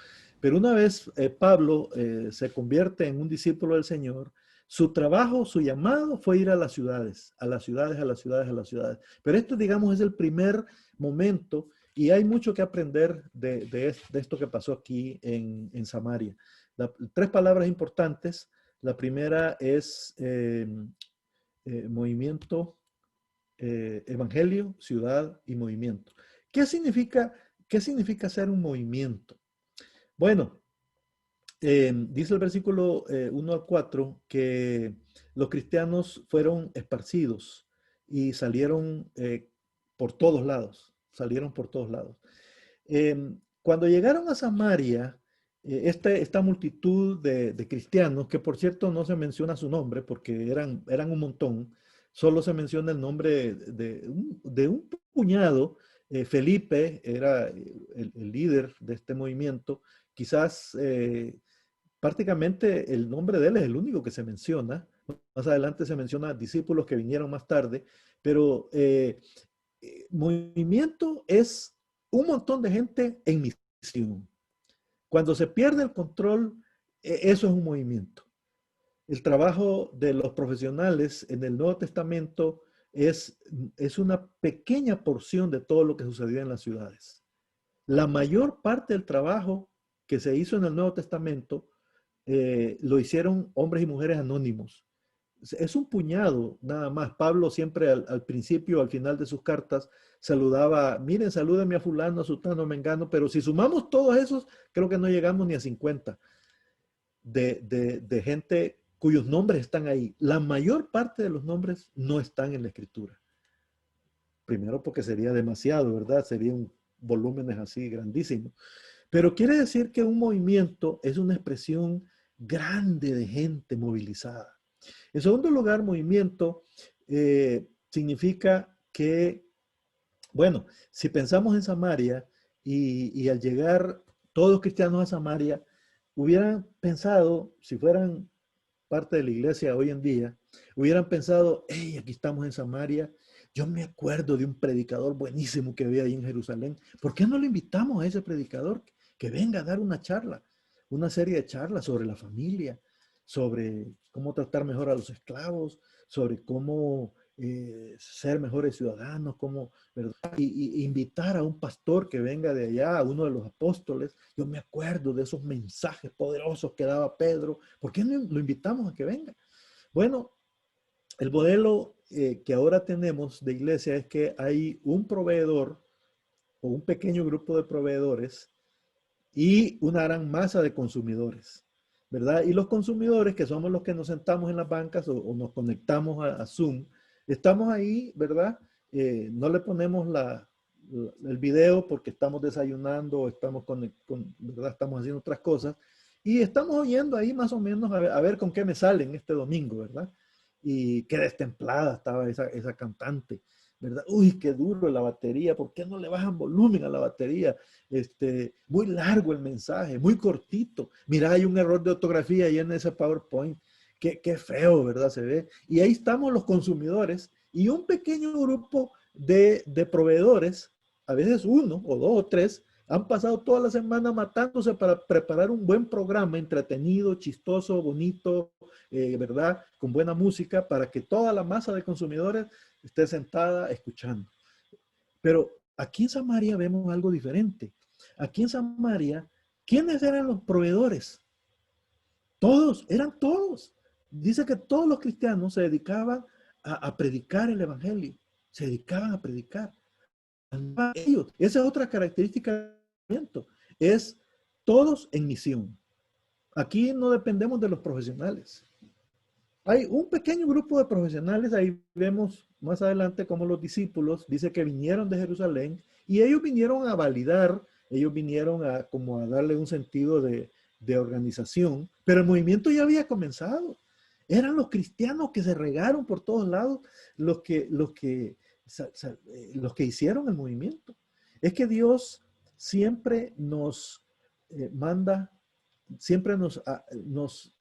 pero una vez Pablo se convierte en un discípulo del Señor, su trabajo, su llamado fue ir a las ciudades, a las ciudades, a las ciudades, a las ciudades. Pero esto, digamos, es el primer momento Y hay mucho que aprender de esto que pasó aquí en Samaria. Tres palabras importantes. La primera es movimiento, evangelio, ciudad y movimiento. ¿Qué significa ser un movimiento? Bueno, dice el versículo 1 al 4 que los cristianos fueron esparcidos y salieron por todos lados. Salieron por todos lados. Cuando llegaron a Samaria, esta multitud de cristianos, que por cierto no se menciona su nombre porque eran un montón, solo se menciona el nombre de un puñado. Felipe era el líder de este movimiento. Quizás prácticamente el nombre de él es el único que se menciona. Más adelante se menciona discípulos que vinieron más tarde, pero movimiento es un montón de gente en misión. Cuando se pierde el control, eso es un movimiento. El trabajo de los profesionales en el Nuevo Testamento es una pequeña porción de todo lo que sucedía en las ciudades. La mayor parte del trabajo que se hizo en el Nuevo Testamento lo hicieron hombres y mujeres anónimos. Es un puñado nada más. Pablo siempre al principio, al final de sus cartas, saludaba, miren, salúdenme a fulano, a sutano, a mengano, pero si sumamos todos esos, creo que no llegamos ni a 50 de gente cuyos nombres están ahí. La mayor parte de los nombres no están en la Escritura. Primero porque sería demasiado, ¿verdad? Serían volúmenes así grandísimos. Pero quiere decir que un movimiento es una expresión grande de gente movilizada. En segundo lugar, movimiento significa que, bueno, si pensamos en Samaria y al llegar todos los cristianos a Samaria, hubieran pensado, si fueran parte de la iglesia hoy en día, hubieran pensado, hey, aquí estamos en Samaria, yo me acuerdo de un predicador buenísimo que había ahí en Jerusalén, ¿por qué no le invitamos a ese predicador que venga a dar una charla, una serie de charlas sobre la familia, sobre cómo tratar mejor a los esclavos, sobre cómo ser mejores ciudadanos, cómo, ¿verdad? Y invitar a un pastor que venga de allá, a uno de los apóstoles? Yo me acuerdo de esos mensajes poderosos que daba Pedro. ¿Por qué no lo invitamos a que venga? Bueno, el modelo que ahora tenemos de iglesia es que hay un proveedor o un pequeño grupo de proveedores y una gran masa de consumidores, ¿verdad? Y los consumidores, que somos los que nos sentamos en las bancas o nos conectamos a Zoom, estamos ahí, ¿verdad? No le ponemos el video porque estamos desayunando o estamos, ¿verdad? Estamos haciendo otras cosas y estamos oyendo ahí más o menos a ver con qué me salen este domingo, ¿verdad? Y qué destemplada estaba esa cantante, ¿verdad? Uy, qué duro la batería, ¿por qué no le bajan volumen a la batería? Muy largo el mensaje, muy cortito. Mira, hay un error de ortografía ahí en ese PowerPoint. Qué feo, ¿verdad? Se ve. Y ahí estamos los consumidores y un pequeño grupo de proveedores, a veces uno o dos o tres, han pasado toda la semana matándose para preparar un buen programa, entretenido, chistoso, bonito, ¿verdad? Con buena música, para que toda la masa de consumidores esté sentada escuchando. Pero aquí en Samaria vemos algo diferente. Aquí en Samaria, ¿quiénes eran los proveedores? Todos, eran todos. Dice que todos los cristianos se dedicaban a predicar el evangelio. Se dedicaban a predicar. Ellos. Esa es otra característica del movimiento. Es todos en misión. Aquí no dependemos de los profesionales. Hay un pequeño grupo de profesionales, ahí vemos más adelante como los discípulos, dice que vinieron de Jerusalén y ellos vinieron a validar, ellos vinieron como a darle un sentido de organización, pero el movimiento ya había comenzado. Eran los cristianos que se regaron por todos lados los que hicieron el movimiento. Es que Dios siempre nos manda, siempre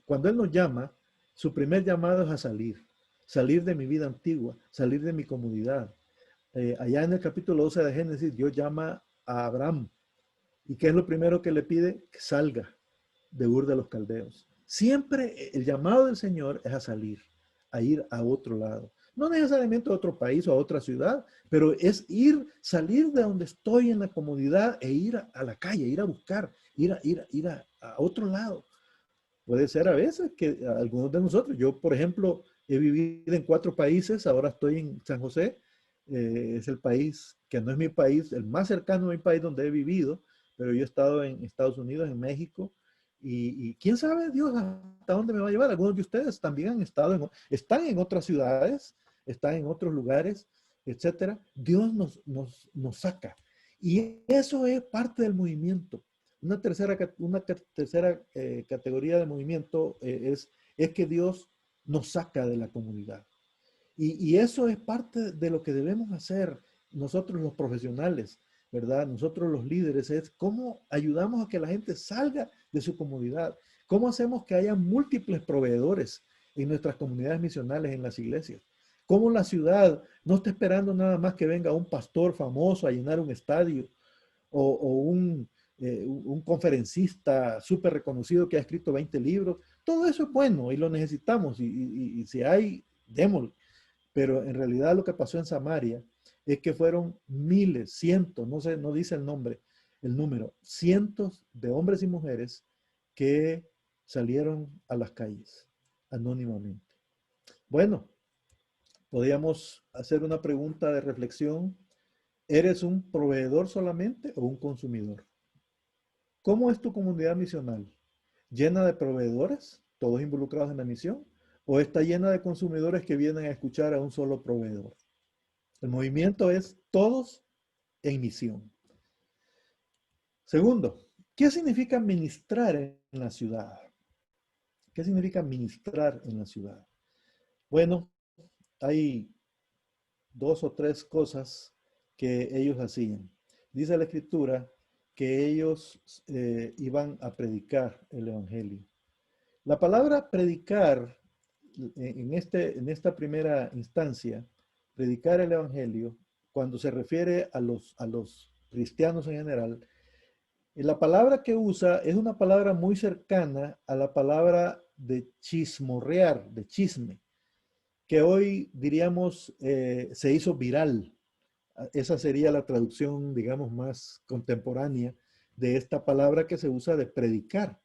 cuando Él nos llama, su primer llamado es a salir de mi vida antigua, salir de mi comodidad. Allá en el capítulo 12 de Génesis, Dios llama a Abraham. ¿Y qué es lo primero que le pide? Que salga de Ur de los Caldeos. Siempre el llamado del Señor es a salir, a ir a otro lado. no necesariamente a otro país o a otra ciudad, pero es salir de donde estoy en la comodidad e ir a la calle, ir a buscar, ir a otro lado. Puede ser a veces que algunos de nosotros, yo por ejemplo, he vivido en 4 países, ahora estoy en San José, es el país que no es mi país, el más cercano a mi país donde he vivido, pero yo he estado en Estados Unidos, en México, y quién sabe Dios hasta dónde me va a llevar. Algunos de ustedes también han estado están en otras ciudades, están en otros lugares, etcétera. Dios nos saca. Y eso es parte del movimiento. Una tercera categoría de movimiento es que Dios nos saca de la comunidad. Y eso es parte de lo que debemos hacer nosotros los profesionales, ¿verdad? Nosotros los líderes, es cómo ayudamos a que la gente salga de su comunidad. ¿Cómo hacemos que haya múltiples proveedores en nuestras comunidades misionales, en las iglesias? ¿Cómo la ciudad no está esperando nada más que venga un pastor famoso a llenar un estadio o un conferencista súper reconocido que ha escrito 20 libros? Todo eso es bueno y lo necesitamos y si hay, démosle. Pero en realidad lo que pasó en Samaria es que fueron miles, cientos, no sé, no dice el número, cientos de hombres y mujeres que salieron a las calles anónimamente. Bueno, podríamos hacer una pregunta de reflexión. ¿Eres un proveedor solamente o un consumidor? ¿Cómo es tu comunidad misional? ¿Llena de proveedores, todos involucrados en la misión? ¿O está llena de consumidores que vienen a escuchar a un solo proveedor? El movimiento es todos en misión. Segundo, ¿qué significa ministrar en la ciudad? ¿Qué significa ministrar en la ciudad? Bueno, hay 2 o 3 cosas que ellos hacían. Dice la Escritura que ellos iban a predicar el Evangelio. La palabra predicar, en esta primera instancia, predicar el Evangelio, cuando se refiere a los cristianos en general, la palabra que usa es una palabra muy cercana a la palabra de chismorrear, de chisme, que hoy diríamos se hizo viral. Esa sería la traducción, digamos, más contemporánea de esta palabra que se usa de predicar.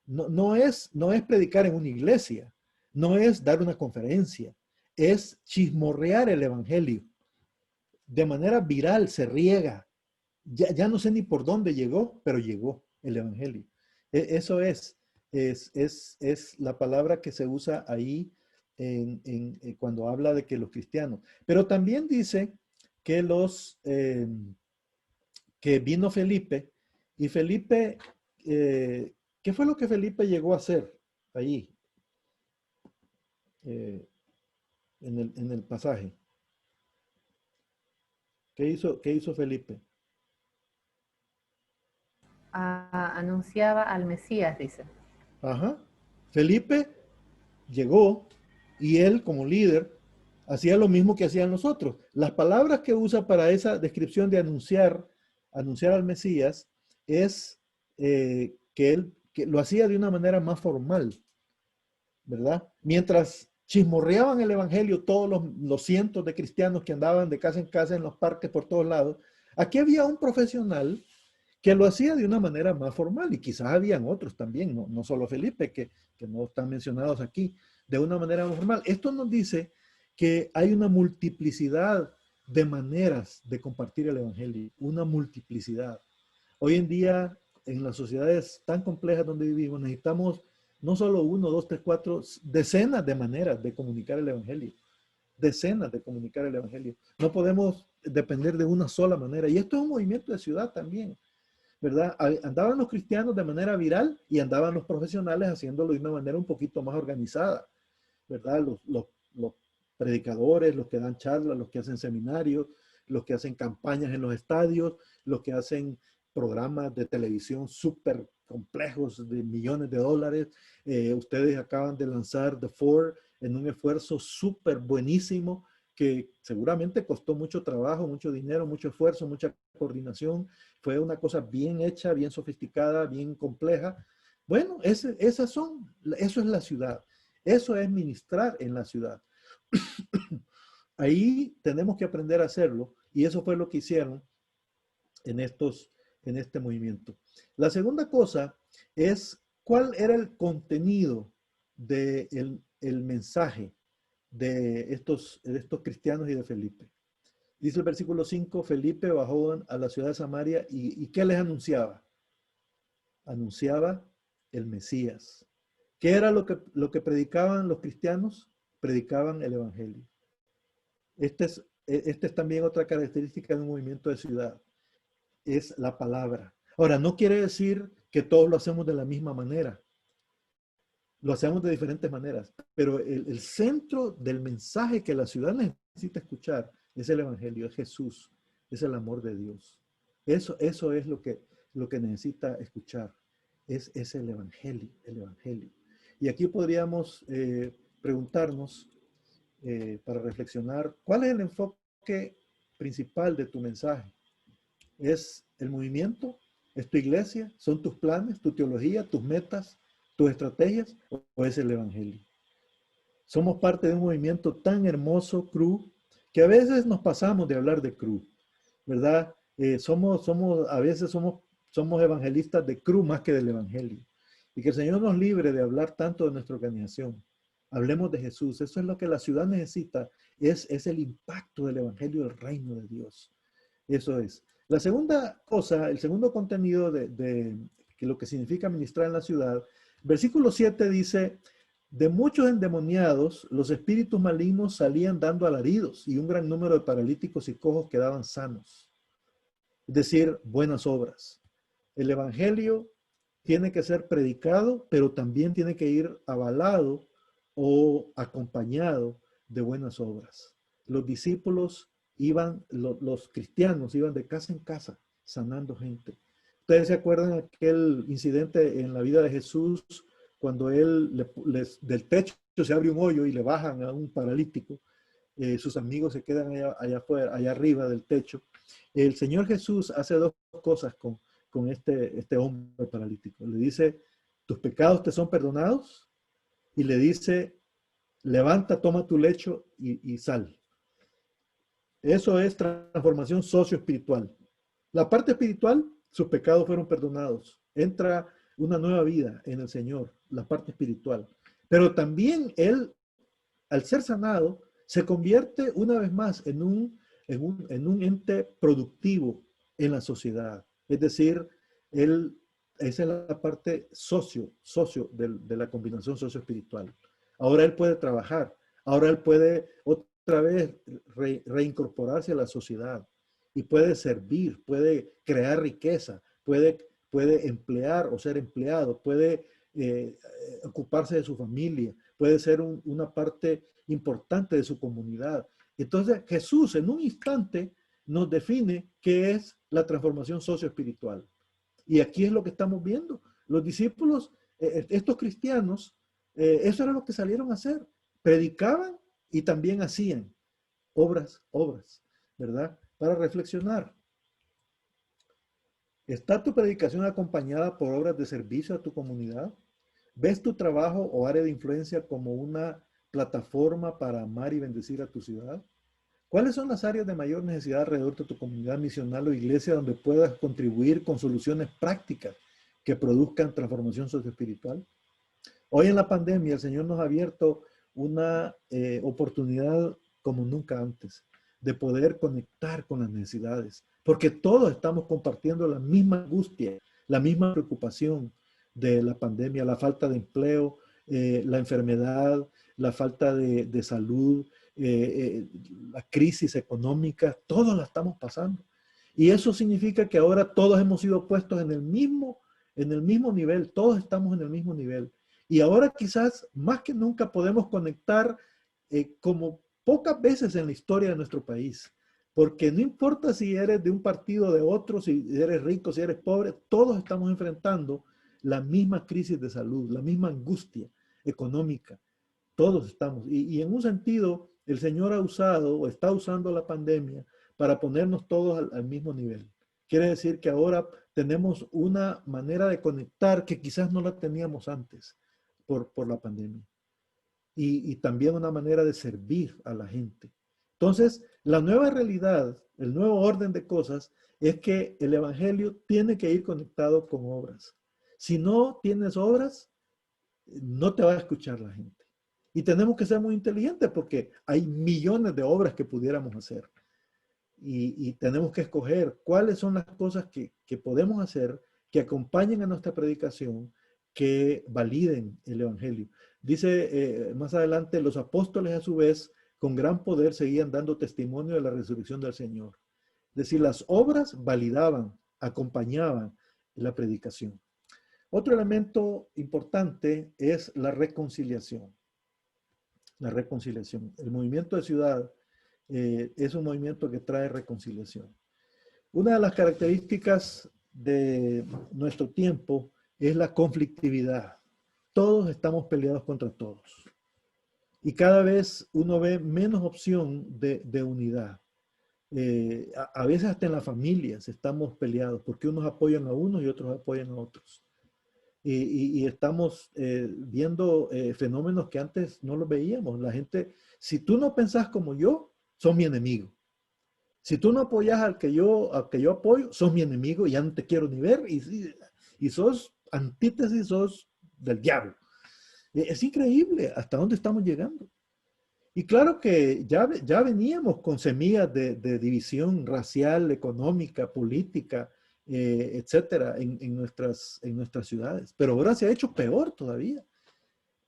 No es predicar en una iglesia, no es dar una conferencia, es chismorrear el Evangelio. De manera viral se riega. Ya no sé ni por dónde llegó, pero llegó el Evangelio. Eso es la palabra que se usa ahí cuando habla de que los cristianos. Pero también dice que que vino Felipe, y Felipe, ¿qué fue lo que Felipe llegó a hacer ahí? En el pasaje. ¿Qué hizo Felipe? Anunciaba al Mesías, dice. Ajá. Felipe llegó y él como líder hacía lo mismo que hacían los otros. Las palabras que usa para esa descripción de anunciar al Mesías es que él lo hacía de una manera más formal, ¿verdad? Mientras chismorreaban el Evangelio todos los cientos de cristianos que andaban de casa en casa en los parques por todos lados, aquí había un profesional que lo hacía de una manera más formal, y quizás habían otros también, no solo Felipe, que no están mencionados aquí, de una manera más formal. Esto nos dice que hay una multiplicidad de maneras de compartir el Evangelio, una multiplicidad. Hoy en día, en las sociedades tan complejas donde vivimos, necesitamos no solo 1, 2, 3, 4, decenas de maneras de comunicar el Evangelio. Decenas de comunicar el Evangelio. No podemos depender de una sola manera. Y esto es un movimiento de ciudad también, ¿verdad? Andaban los cristianos de manera viral y andaban los profesionales haciéndolo de una manera un poquito más organizada, ¿verdad? Los predicadores, los que dan charlas, los que hacen seminarios, los que hacen campañas en los estadios, los que hacen programas de televisión súper complejos de millones de dólares. Ustedes acaban de lanzar The Four en un esfuerzo súper buenísimo que seguramente costó mucho trabajo, mucho dinero, mucho esfuerzo, mucha coordinación. Fue una cosa bien hecha, bien sofisticada, bien compleja. Bueno, eso es la ciudad. Eso es ministrar en la ciudad. Ahí tenemos que aprender a hacerlo y eso fue lo que hicieron en este movimiento. La segunda cosa es cuál era el contenido del mensaje de estos cristianos y de Felipe. Dice el versículo 5, Felipe bajó a la ciudad de Samaria y ¿qué les anunciaba? Anunciaba el Mesías. ¿Qué era lo que predicaban los cristianos? Predicaban el Evangelio. Esta es también otra característica de un movimiento de ciudad. Es la palabra. Ahora, no quiere decir que todos lo hacemos de la misma manera. Lo hacemos de diferentes maneras, pero el centro del mensaje que la ciudad necesita escuchar es el Evangelio, es Jesús, es el amor de Dios. Eso es lo que necesita escuchar, es el Evangelio, el Evangelio. Y aquí podríamos preguntarnos, para reflexionar, ¿cuál es el enfoque principal de tu mensaje? ¿Es el movimiento? ¿Es tu iglesia? ¿Son tus planes, tu teología, tus metas, tus estrategias? ¿O es el Evangelio? Somos parte de un movimiento tan hermoso, Cru, que a veces nos pasamos de hablar de Cru, ¿verdad? A veces somos evangelistas de Cru más que del Evangelio. Y que el Señor nos libre de hablar tanto de nuestra organización. Hablemos de Jesús. Eso es lo que la ciudad necesita. Es el impacto del Evangelio del reino de Dios. Eso es. La segunda cosa, el segundo contenido de lo que significa ministrar en la ciudad, versículo 7 dice, de muchos endemoniados, los espíritus malignos salían dando alaridos y un gran número de paralíticos y cojos quedaban sanos. Es decir, buenas obras. El Evangelio tiene que ser predicado, pero también tiene que ir avalado o acompañado de buenas obras. Los discípulos los cristianos iban de casa en casa sanando gente. ¿Ustedes se acuerdan aquel incidente en la vida de Jesús cuando del techo se abre un hoyo y le bajan a un paralítico? Sus amigos se quedan allá afuera, allá arriba del techo. El Señor Jesús hace dos cosas con este hombre paralítico. Le dice, tus pecados te son perdonados, y le dice, levanta, toma tu lecho y sal. Eso es transformación socioespiritual. La parte espiritual, sus pecados fueron perdonados. Entra una nueva vida en el Señor, la parte espiritual. Pero también él, al ser sanado, se convierte una vez más en un ente productivo en la sociedad. Es decir, esa es la parte socio de la combinación socioespiritual. Ahora él puede trabajar, ahora él puede otra vez reincorporarse a la sociedad y puede servir, puede crear riqueza, puede emplear o ser empleado, puede ocuparse de su familia, puede ser una parte importante de su comunidad. Entonces Jesús en un instante nos define qué es la transformación socioespiritual. Y aquí es lo que estamos viendo. Los discípulos, estos cristianos, eso era lo que salieron a hacer. Predicaban y también hacían obras, ¿verdad? Para reflexionar. ¿Está tu predicación acompañada por obras de servicio a tu comunidad? ¿Ves tu trabajo o área de influencia como una plataforma para amar y bendecir a tu ciudad? ¿Cuáles son las áreas de mayor necesidad alrededor de tu comunidad misional o iglesia donde puedas contribuir con soluciones prácticas que produzcan transformación socioespiritual? Hoy en la pandemia el Señor nos ha abierto una oportunidad como nunca antes de poder conectar con las necesidades, porque todos estamos compartiendo la misma angustia, la misma preocupación de la pandemia, la falta de empleo, la enfermedad, la falta de salud, la crisis económica, todos la estamos pasando. Y eso significa que ahora todos hemos sido puestos en el mismo nivel, todos estamos en el mismo nivel. Y ahora quizás más que nunca podemos conectar como pocas veces en la historia de nuestro país. Porque no importa si eres de un partido o de otro, si eres rico, si eres pobre, todos estamos enfrentando la misma crisis de salud, la misma angustia económica. Todos estamos. Y en un sentido, el Señor ha usado o está usando la pandemia para ponernos todos al mismo nivel. Quiere decir que ahora tenemos una manera de conectar que quizás no la teníamos antes por la pandemia. Y también una manera de servir a la gente. Entonces, la nueva realidad, el nuevo orden de cosas, es que el evangelio tiene que ir conectado con obras. Si no tienes obras, no te va a escuchar la gente. Y tenemos que ser muy inteligentes porque hay millones de obras que pudiéramos hacer. Y tenemos que escoger cuáles son las cosas que podemos hacer, que acompañen a nuestra predicación, que validen el evangelio. Dice más adelante, los apóstoles a su vez, con gran poder, seguían dando testimonio de la resurrección del Señor. Es decir, las obras validaban, acompañaban la predicación. Otro elemento importante es la reconciliación. La reconciliación. El movimiento de ciudad es un movimiento que trae reconciliación. Una de las características de nuestro tiempo es la conflictividad. Todos estamos peleados contra todos. Y cada vez uno ve menos opción de unidad. A veces hasta en las familias estamos peleados porque unos apoyan a unos y otros apoyan a otros. Y estamos viendo fenómenos que antes no los veíamos. La gente, si tú no pensás como yo, sos mi enemigo. Si tú no apoyas al que yo apoyo, sos mi enemigo y ya no te quiero ni ver y sos antítesis, sos del diablo. Es increíble hasta dónde estamos llegando. Y claro que ya veníamos con semillas de división racial, económica, política, etcétera, en nuestras ciudades. Pero ahora se ha hecho peor todavía.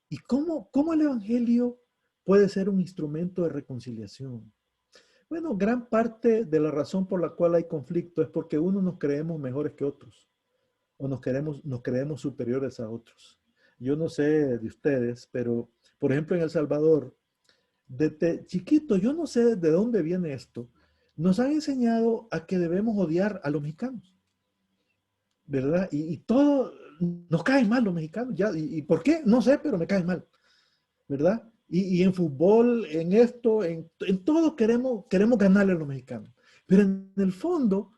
¿Y cómo el evangelio puede ser un instrumento de reconciliación? Bueno, gran parte de la razón por la cual hay conflicto es porque unos nos creemos mejores que otros o nos creemos superiores a otros. Yo no sé de ustedes, pero por ejemplo en El Salvador, desde chiquito, yo no sé de dónde viene esto, nos han enseñado a que debemos odiar a los mexicanos, ¿verdad? Y todo, nos caen mal los mexicanos. Ya, ¿y por qué? No sé, pero me caen mal, ¿verdad? Y en fútbol, en esto, en todo queremos ganarle a los mexicanos. Pero en el fondo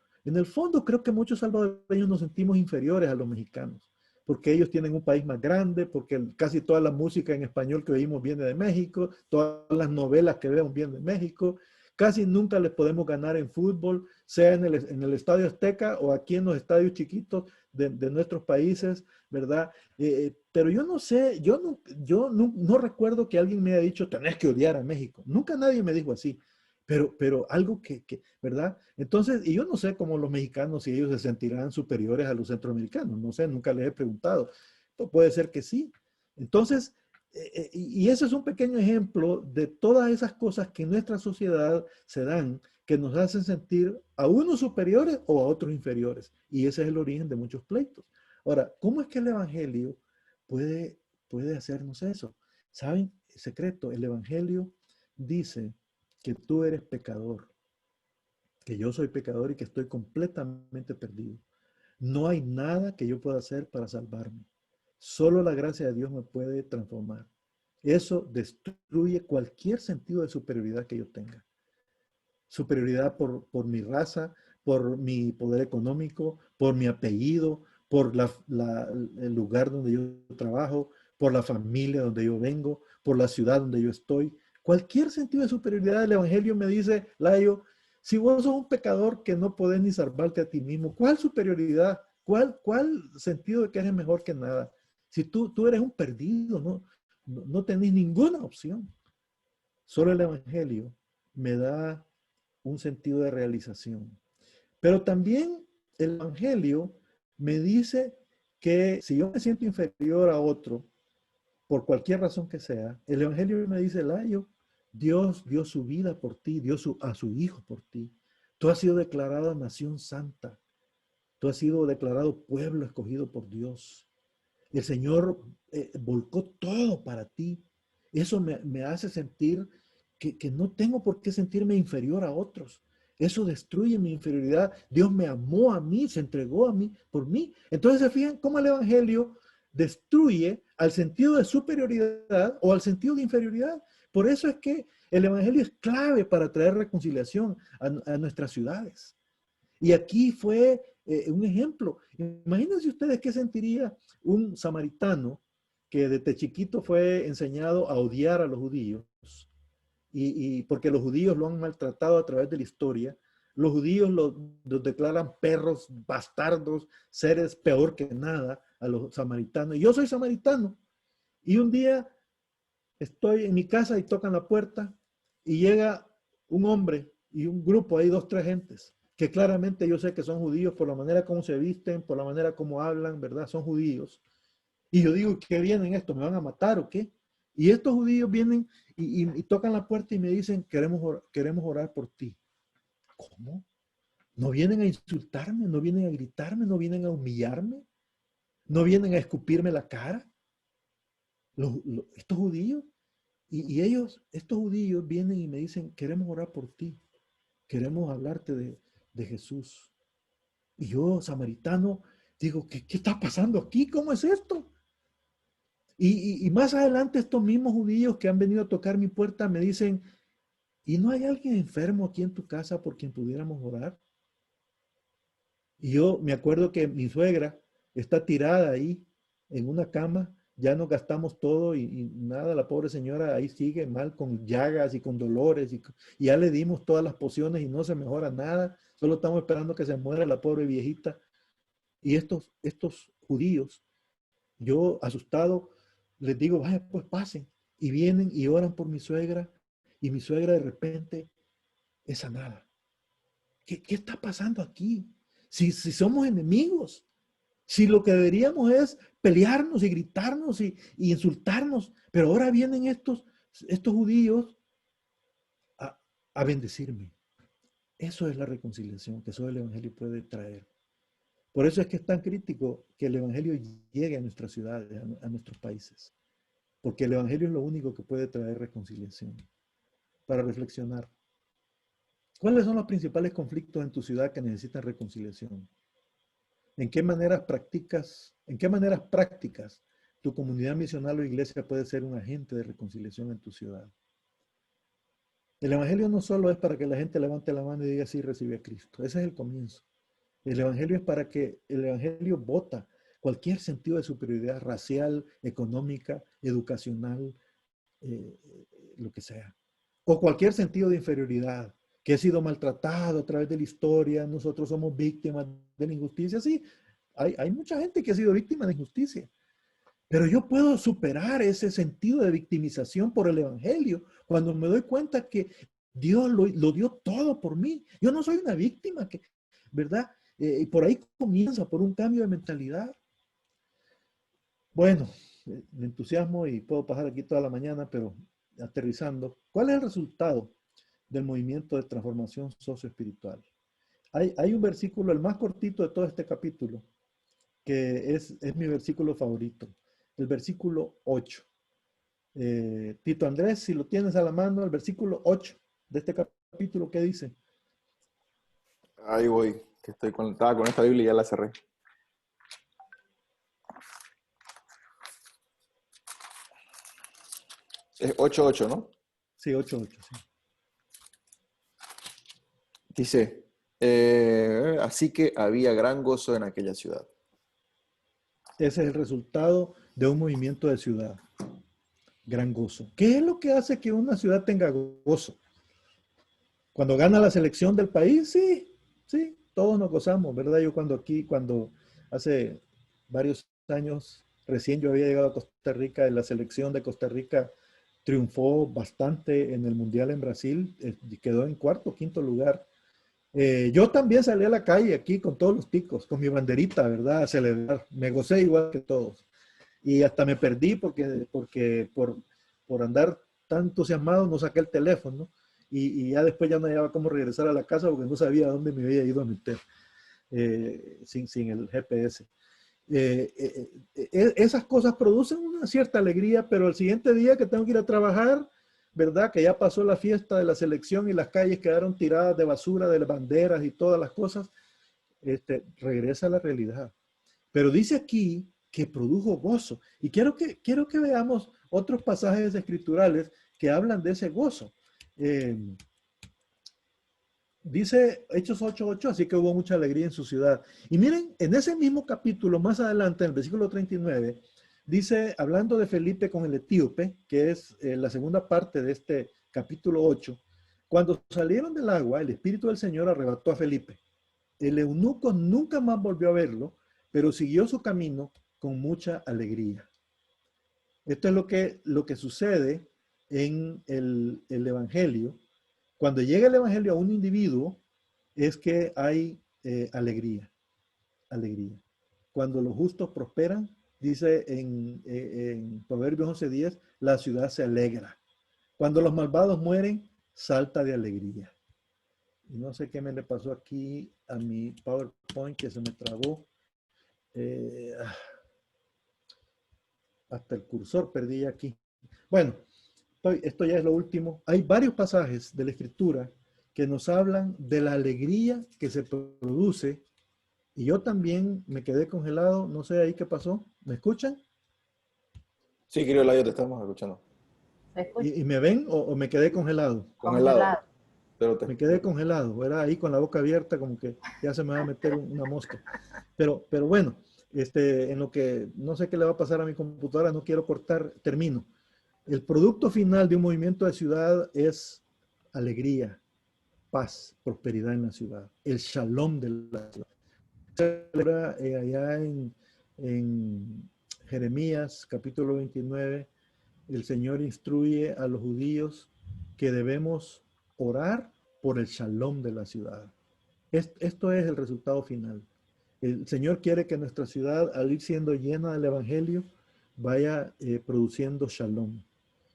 creo que muchos salvadoreños nos sentimos inferiores a los mexicanos, porque ellos tienen un país más grande, porque casi toda la música en español que oímos viene de México, todas las novelas que vemos vienen de México, casi nunca les podemos ganar en fútbol, sea en el Estadio Azteca o aquí en los estadios chiquitos de nuestros países, ¿verdad? Pero yo no sé, yo no recuerdo que alguien me haya dicho, tenés que odiar a México. Nunca nadie me dijo así. Pero algo ¿verdad? Entonces, y yo no sé cómo los mexicanos, si ellos se sentirán superiores a los centroamericanos, no sé, nunca les he preguntado. Pero puede ser que sí. Entonces, y ese es un pequeño ejemplo de todas esas cosas que en nuestra sociedad se dan, que nos hacen sentir a unos superiores o a otros inferiores. Y ese es el origen de muchos pleitos. Ahora, ¿cómo es que el evangelio puede hacernos eso? ¿Saben? El secreto, el evangelio dice que tú eres pecador, que yo soy pecador y que estoy completamente perdido. No hay nada que yo pueda hacer para salvarme. Solo la gracia de Dios me puede transformar. Eso destruye cualquier sentido de superioridad que yo tenga. Superioridad por mi raza, por mi poder económico, por mi apellido, por el lugar donde yo trabajo, por la familia donde yo vengo, por la ciudad donde yo estoy. Cualquier sentido de superioridad del evangelio me dice, Layo, si vos sos un pecador que no podés ni salvarte a ti mismo, ¿cuál superioridad? ¿Cuál sentido de que eres mejor que nada? Si tú eres un perdido, no tenés ninguna opción. Solo el evangelio me da un sentido de realización. Pero también el evangelio me dice que si yo me siento inferior a otro, por cualquier razón que sea, el evangelio me dice, Layo, Dios dio su vida por ti, dio a su hijo por ti. Tú has sido declarada nación santa. Tú has sido declarado pueblo escogido por Dios. El Señor volcó todo para ti. Eso me hace sentir que no tengo por qué sentirme inferior a otros. Eso destruye mi inferioridad. Dios me amó a mí, se entregó a mí, por mí. Entonces se fijan cómo el evangelio destruye al sentido de superioridad o al sentido de inferioridad. Por eso es que el evangelio es clave para traer reconciliación a nuestras ciudades. Y aquí fue un ejemplo. Imagínense ustedes qué sentiría un samaritano que desde chiquito fue enseñado a odiar a los judíos y porque los judíos lo han maltratado a través de la historia. Los judíos los declaran perros, bastardos, seres peor que nada a los samaritanos. Y yo soy samaritano. Y un día estoy en mi casa y tocan la puerta y llega un hombre y un grupo, hay 2, 3 gentes, que claramente yo sé que son judíos por la manera como se visten, por la manera como hablan, ¿verdad? Son judíos. Y yo digo, ¿qué vienen estos? ¿Me van a matar o qué? Y estos judíos vienen y tocan la puerta y me dicen, queremos orar por ti. ¿Cómo? ¿No vienen a insultarme? ¿No vienen a gritarme? ¿No vienen a humillarme? ¿No vienen a escupirme la cara? Estos judíos. Y ellos, estos judíos vienen y me dicen, queremos orar por ti. Queremos hablarte de Jesús. Y yo, samaritano, digo, ¿qué está pasando aquí? ¿Cómo es esto? Y más adelante estos mismos judíos que han venido a tocar mi puerta me dicen, ¿y no hay alguien enfermo aquí en tu casa por quien pudiéramos orar? Y yo me acuerdo que mi suegra está tirada ahí en una cama, ya nos gastamos todo y nada, la pobre señora ahí sigue mal con llagas y con dolores y ya le dimos todas las pociones y no se mejora nada, solo estamos esperando que se muera la pobre viejita. Y estos judíos, yo asustado, les digo, vaya, pues pasen. Y vienen y oran por mi suegra y mi suegra de repente es sanada. ¿Qué está pasando aquí? Si somos enemigos, si lo que deberíamos es pelearnos y gritarnos y insultarnos, pero ahora vienen estos judíos a bendecirme. Eso es la reconciliación que solo el Evangelio puede traer. Por eso es que es tan crítico que el Evangelio llegue a nuestras ciudades, a nuestros países. Porque el Evangelio es lo único que puede traer reconciliación. Para reflexionar. ¿Cuáles son los principales conflictos en tu ciudad que necesitan reconciliación? ¿En qué maneras prácticas tu comunidad misional o iglesia puede ser un agente de reconciliación en tu ciudad? El Evangelio no solo es para que la gente levante la mano y diga sí, recibe a Cristo. Ese es el comienzo. El Evangelio es para que el Evangelio bota cualquier sentido de superioridad racial, económica, educacional, lo que sea. O cualquier sentido de inferioridad, que he sido maltratado a través de la historia, nosotros somos víctimas de la injusticia. Sí, hay mucha gente que ha sido víctima de injusticia. Pero yo puedo superar ese sentido de victimización por el Evangelio cuando me doy cuenta que Dios lo dio todo por mí. Yo no soy una víctima, ¿verdad? Y por ahí comienza, por un cambio de mentalidad. Bueno, me entusiasmo y puedo pasar aquí toda la mañana, pero aterrizando. ¿Cuál es el resultado del movimiento de transformación socioespiritual? Hay un versículo, el más cortito de todo este capítulo, que es mi versículo favorito, el versículo 8. Tito Andrés, si lo tienes a la mano, el versículo 8 de este capítulo, ¿qué dice? Ahí voy, que estaba con esta Biblia y ya la cerré. Es 8:8, ¿no? Sí, 8:8, sí. Dice, así que había gran gozo en aquella ciudad. Ese es el resultado de un movimiento de ciudad. Gran gozo. ¿Qué es lo que hace que una ciudad tenga gozo? Cuando gana la selección del país, sí, todos nos gozamos, ¿verdad? Yo cuando hace varios años, recién yo había llegado a Costa Rica, y la selección de Costa Rica triunfó bastante en el Mundial en Brasil, quedó en 4º, 5º lugar. Yo también salí a la calle aquí con todos los ticos, con mi banderita, ¿verdad? A celebrar. Me gocé igual que todos. Y hasta me perdí porque por andar tan entusiasmado no saqué el teléfono. Y ya después ya no hallaba cómo regresar a la casa porque no sabía a dónde me había ido a meter sin el GPS. Esas cosas producen una cierta alegría, pero el siguiente día que tengo que ir a trabajar, ¿verdad? Que ya pasó la fiesta de la selección y las calles quedaron tiradas de basura, de banderas y todas las cosas, regresa a la realidad. Pero dice aquí que produjo gozo. Y quiero que veamos otros pasajes escriturales que hablan de ese gozo. Dice Hechos 8:8, así que hubo mucha alegría en su ciudad. Y miren, en ese mismo capítulo, más adelante, en el versículo 39, dice, hablando de Felipe con el etíope, que es la segunda parte de capítulo 8. Cuando salieron del agua, el Espíritu del Señor arrebató a Felipe. El eunuco nunca más volvió a verlo, pero siguió su camino con mucha alegría. Esto es lo que sucede en el Evangelio. Cuando llega el Evangelio a un individuo, es que hay alegría. Alegría. Cuando los justos prosperan, dice en Proverbios 11:10, la ciudad se alegra. Cuando los malvados mueren, salta de alegría. Y no sé qué me le pasó aquí a mi PowerPoint, que se me trabó. Hasta el cursor perdí aquí. Bueno, esto ya es lo último. Hay varios pasajes de la Escritura que nos hablan de la alegría que se produce. Y yo también me quedé congelado. No sé ahí qué pasó. ¿Me escuchan? Sí, querido Layo, te estamos escuchando. ¿Y me ven o me quedé congelado? Congelado. Pero Me quedé congelado. Era ahí con la boca abierta como que ya se me va a meter una mosca. Pero bueno, en lo que no sé qué le va a pasar a mi computadora, no quiero cortar, termino. El producto final de un movimiento de ciudad es alegría, paz, prosperidad en la ciudad, el shalom de la ciudad. Allá en Jeremías capítulo 29, el Señor instruye a los judíos que debemos orar por el shalom de la ciudad. Esto es el resultado final. El Señor quiere que nuestra ciudad, al ir siendo llena del Evangelio, vaya produciendo shalom.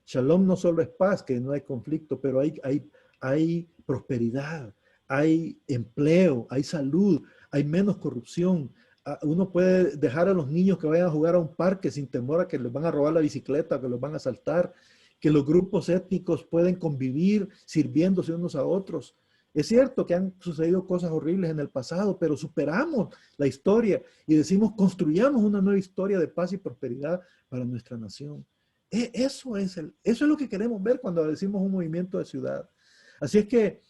Shalom no solo es paz, que no hay conflicto, pero hay prosperidad, hay empleo, hay salud, hay menos corrupción. Uno puede dejar a los niños que vayan a jugar a un parque sin temor a que les van a robar la bicicleta, que los van a asaltar, que los grupos étnicos pueden convivir sirviéndose unos a otros. Es cierto que han sucedido cosas horribles en el pasado, pero superamos la historia y decimos, construyamos una nueva historia de paz y prosperidad para nuestra nación. Eso es lo que queremos ver cuando decimos un movimiento de ciudad. Así es que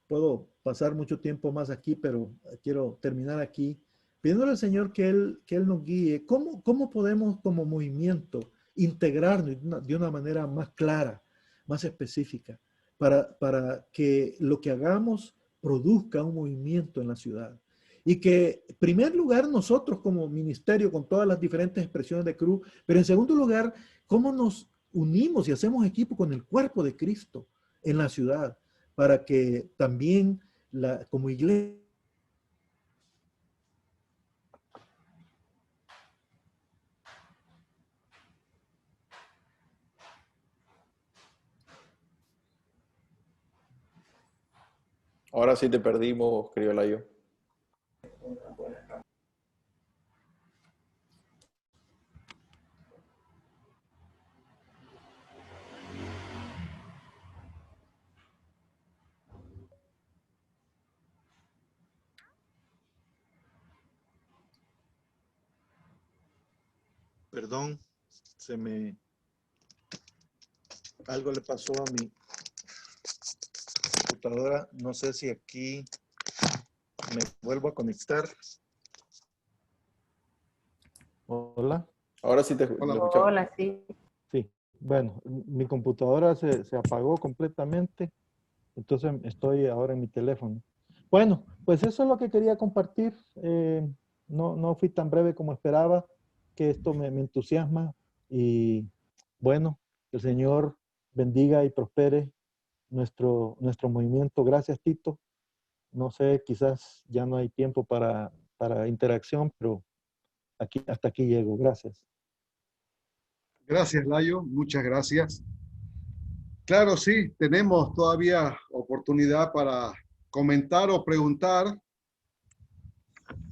puedo pasar mucho tiempo más aquí, pero quiero terminar aquí pidiéndole al Señor que Él nos guíe. ¿Cómo podemos como movimiento integrarnos de una manera más clara, más específica, para que lo que hagamos produzca un movimiento en la ciudad? Y que, en primer lugar, nosotros como ministerio, con todas las diferentes expresiones de cruz, pero en segundo lugar, cómo nos unimos y hacemos equipo con el cuerpo de Cristo en la ciudad, para que también como iglesia ahora sí te perdimos, querido Layo. Perdón, algo le pasó a mi computadora. No sé si aquí me vuelvo a conectar. Hola. Ahora sí te escuchamos. Hola, sí. Sí, bueno, mi computadora se apagó completamente, entonces estoy ahora en mi teléfono. Bueno, pues eso es lo que quería compartir. No fui tan breve como esperaba, que esto me entusiasma y bueno, el Señor bendiga y prospere nuestro movimiento. Gracias, Tito. No sé, quizás ya no hay tiempo para interacción, pero hasta aquí llego. Gracias. Gracias, Layo. Muchas gracias. Claro, sí, tenemos todavía oportunidad para comentar o preguntar.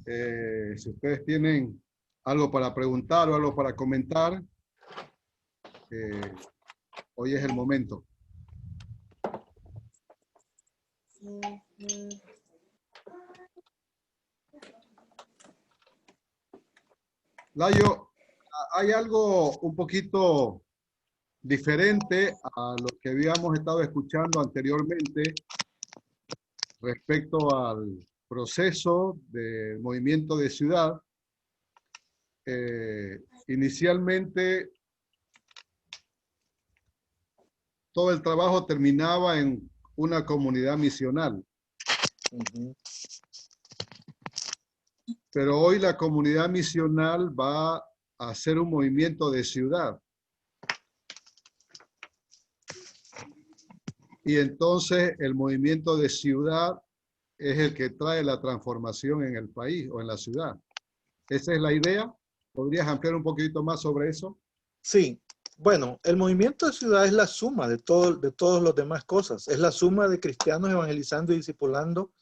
Si ustedes tienen algo para preguntar o algo para comentar, hoy es el momento. Layo, hay algo un poquito diferente a lo que habíamos estado escuchando anteriormente respecto al proceso de movimiento de ciudad. Inicialmente todo el trabajo terminaba en una comunidad misional. Pero hoy la comunidad misional va a hacer un movimiento de ciudad. Y entonces el movimiento de ciudad es el que trae la transformación en el país o en la ciudad. ¿Esa es la idea? ¿Podrías ampliar un poquito más sobre eso? Sí. Bueno, el movimiento de ciudad es la suma de todas las demás cosas. Es la suma de cristianos evangelizando y discipulando.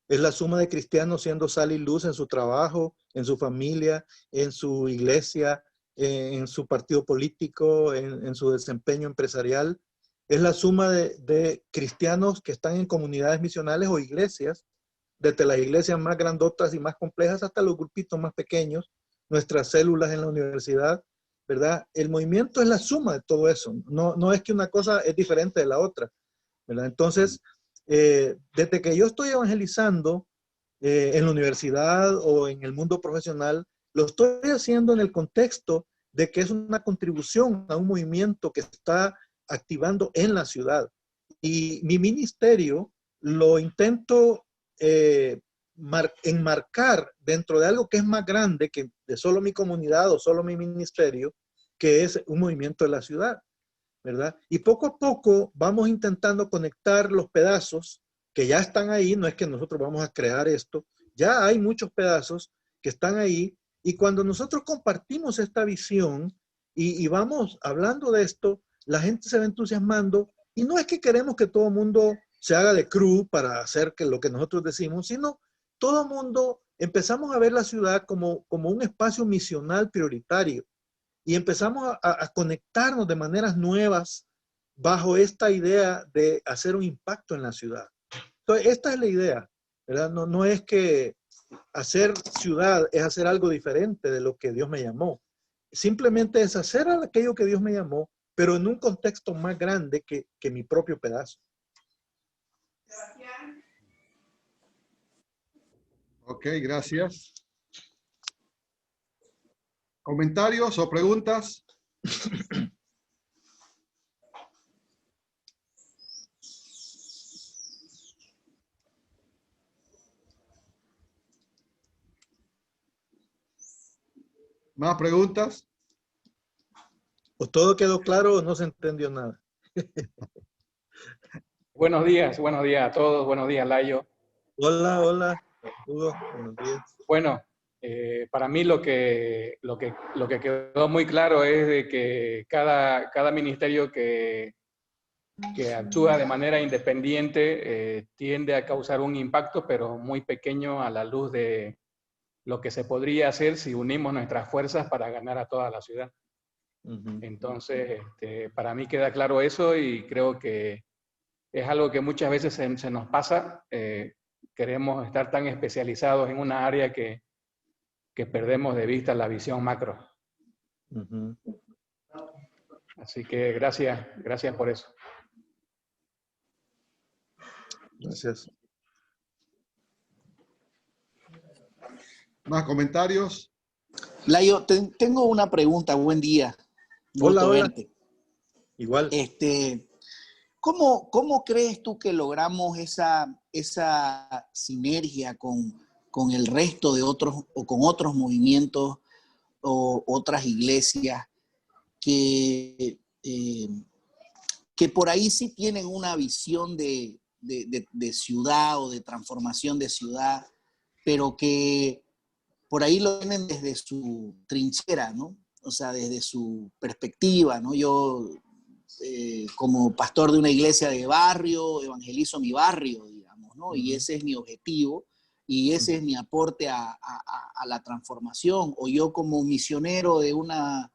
Es la suma de cristianos siendo sal y luz en su trabajo, en su familia, en su iglesia, en su partido político, en su desempeño empresarial. Es la suma de cristianos que están en comunidades misionales o iglesias, desde las iglesias más grandotas y más complejas hasta los grupitos más pequeños, nuestras células en la universidad, ¿verdad? El movimiento es la suma de todo eso. No es que una cosa es diferente de la otra, ¿verdad? Entonces, desde que yo estoy evangelizando en la universidad o en el mundo profesional, lo estoy haciendo en el contexto de que es una contribución a un movimiento que está activando en la ciudad. Y mi ministerio lo intento enmarcar dentro de algo que es más grande que de solo mi comunidad o solo mi ministerio, que es un movimiento de la ciudad, ¿verdad? Y poco a poco vamos intentando conectar los pedazos que ya están ahí. No es que nosotros vamos a crear esto, ya hay muchos pedazos que están ahí, y cuando nosotros compartimos esta visión y vamos hablando de esto, la gente se va entusiasmando, y no es que queremos que todo el mundo se haga de crew para hacer lo que nosotros decimos, sino todo el mundo empezamos a ver la ciudad como un espacio misional prioritario, y empezamos a conectarnos de maneras nuevas bajo esta idea de hacer un impacto en la ciudad. Entonces, esta es la idea, ¿verdad? No es que hacer ciudad es hacer algo diferente de lo que Dios me llamó. Simplemente es hacer aquello que Dios me llamó, pero en un contexto más grande que mi propio pedazo. Ok, gracias. ¿Comentarios o preguntas? ¿Más preguntas? ¿O todo quedó claro o no se entendió nada? Buenos días a todos. Buenos días, Layo. Hola, hola, Hugo. Buenos días. Bueno, para mí lo que quedó muy claro es de que cada ministerio que actúa de manera independiente tiende a causar un impacto, pero muy pequeño a la luz de lo que se podría hacer si unimos nuestras fuerzas para ganar a toda la ciudad. Entonces, para mí queda claro eso, y creo que es algo que muchas veces se nos pasa. Queremos estar tan especializados en una área que perdemos de vista la visión macro. Así que gracias por eso. Gracias. ¿Más comentarios? Layo, tengo una pregunta. Buen día. Hola, Gusto hola. verte. Igual. ¿Cómo crees tú que logramos esa sinergia con el resto de otros o con otros movimientos o otras iglesias que por ahí sí tienen una visión de ciudad o de transformación de ciudad, pero que por ahí lo tienen desde su trinchera, ¿no? O sea, desde su perspectiva, ¿no? Yo, como pastor de una iglesia de barrio, evangelizo mi barrio, digamos, ¿no? Y ese es mi objetivo, y ese es mi aporte a la transformación. O yo, como misionero de una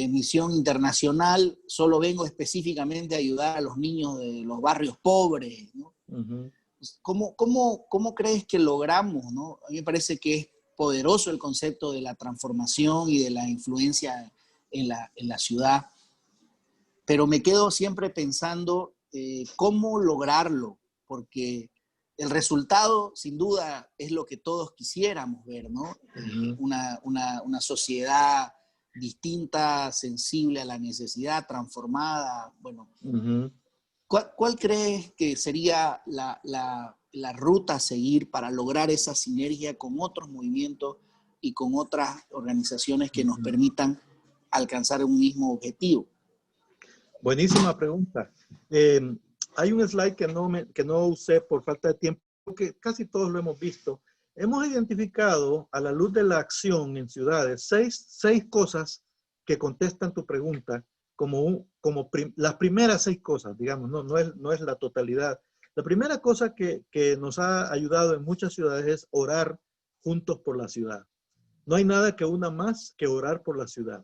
misión internacional, solo vengo específicamente a ayudar a los niños de los barrios pobres, ¿no? ¿Cómo crees que logramos, ¿no? A mí me parece que es poderoso el concepto de la transformación y de la influencia en la ciudad, pero me quedo siempre pensando cómo lograrlo, porque el resultado, sin duda, es lo que todos quisiéramos ver, ¿no? Una sociedad distinta, sensible a la necesidad, transformada. Bueno, ¿cuál crees que sería la ruta a seguir para lograr esa sinergia con otros movimientos y con otras organizaciones que nos permitan alcanzar un mismo objetivo? Buenísima pregunta. Hay un slide que no usé por falta de tiempo, porque casi todos lo hemos visto. Hemos identificado a la luz de la acción en ciudades seis cosas que contestan tu pregunta como las primeras 6 cosas, digamos, no es la totalidad. La primera cosa que nos ha ayudado en muchas ciudades es orar juntos por la ciudad. No hay nada que una más que orar por la ciudad.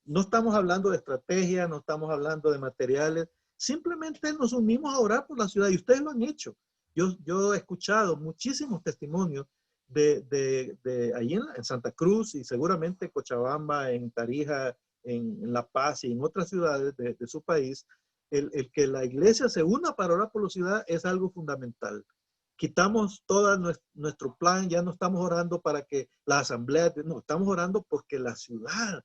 No estamos hablando de estrategia, no estamos hablando de materiales, simplemente nos unimos a orar por la ciudad y ustedes lo han hecho. Yo he escuchado muchísimos testimonios de ahí en Santa Cruz y seguramente Cochabamba, en Tarija, en La Paz y en otras ciudades de su país. El que la iglesia se una para orar por la ciudad es algo fundamental. Quitamos todo nuestro plan, ya no estamos orando para que la asamblea, no, estamos orando porque la ciudad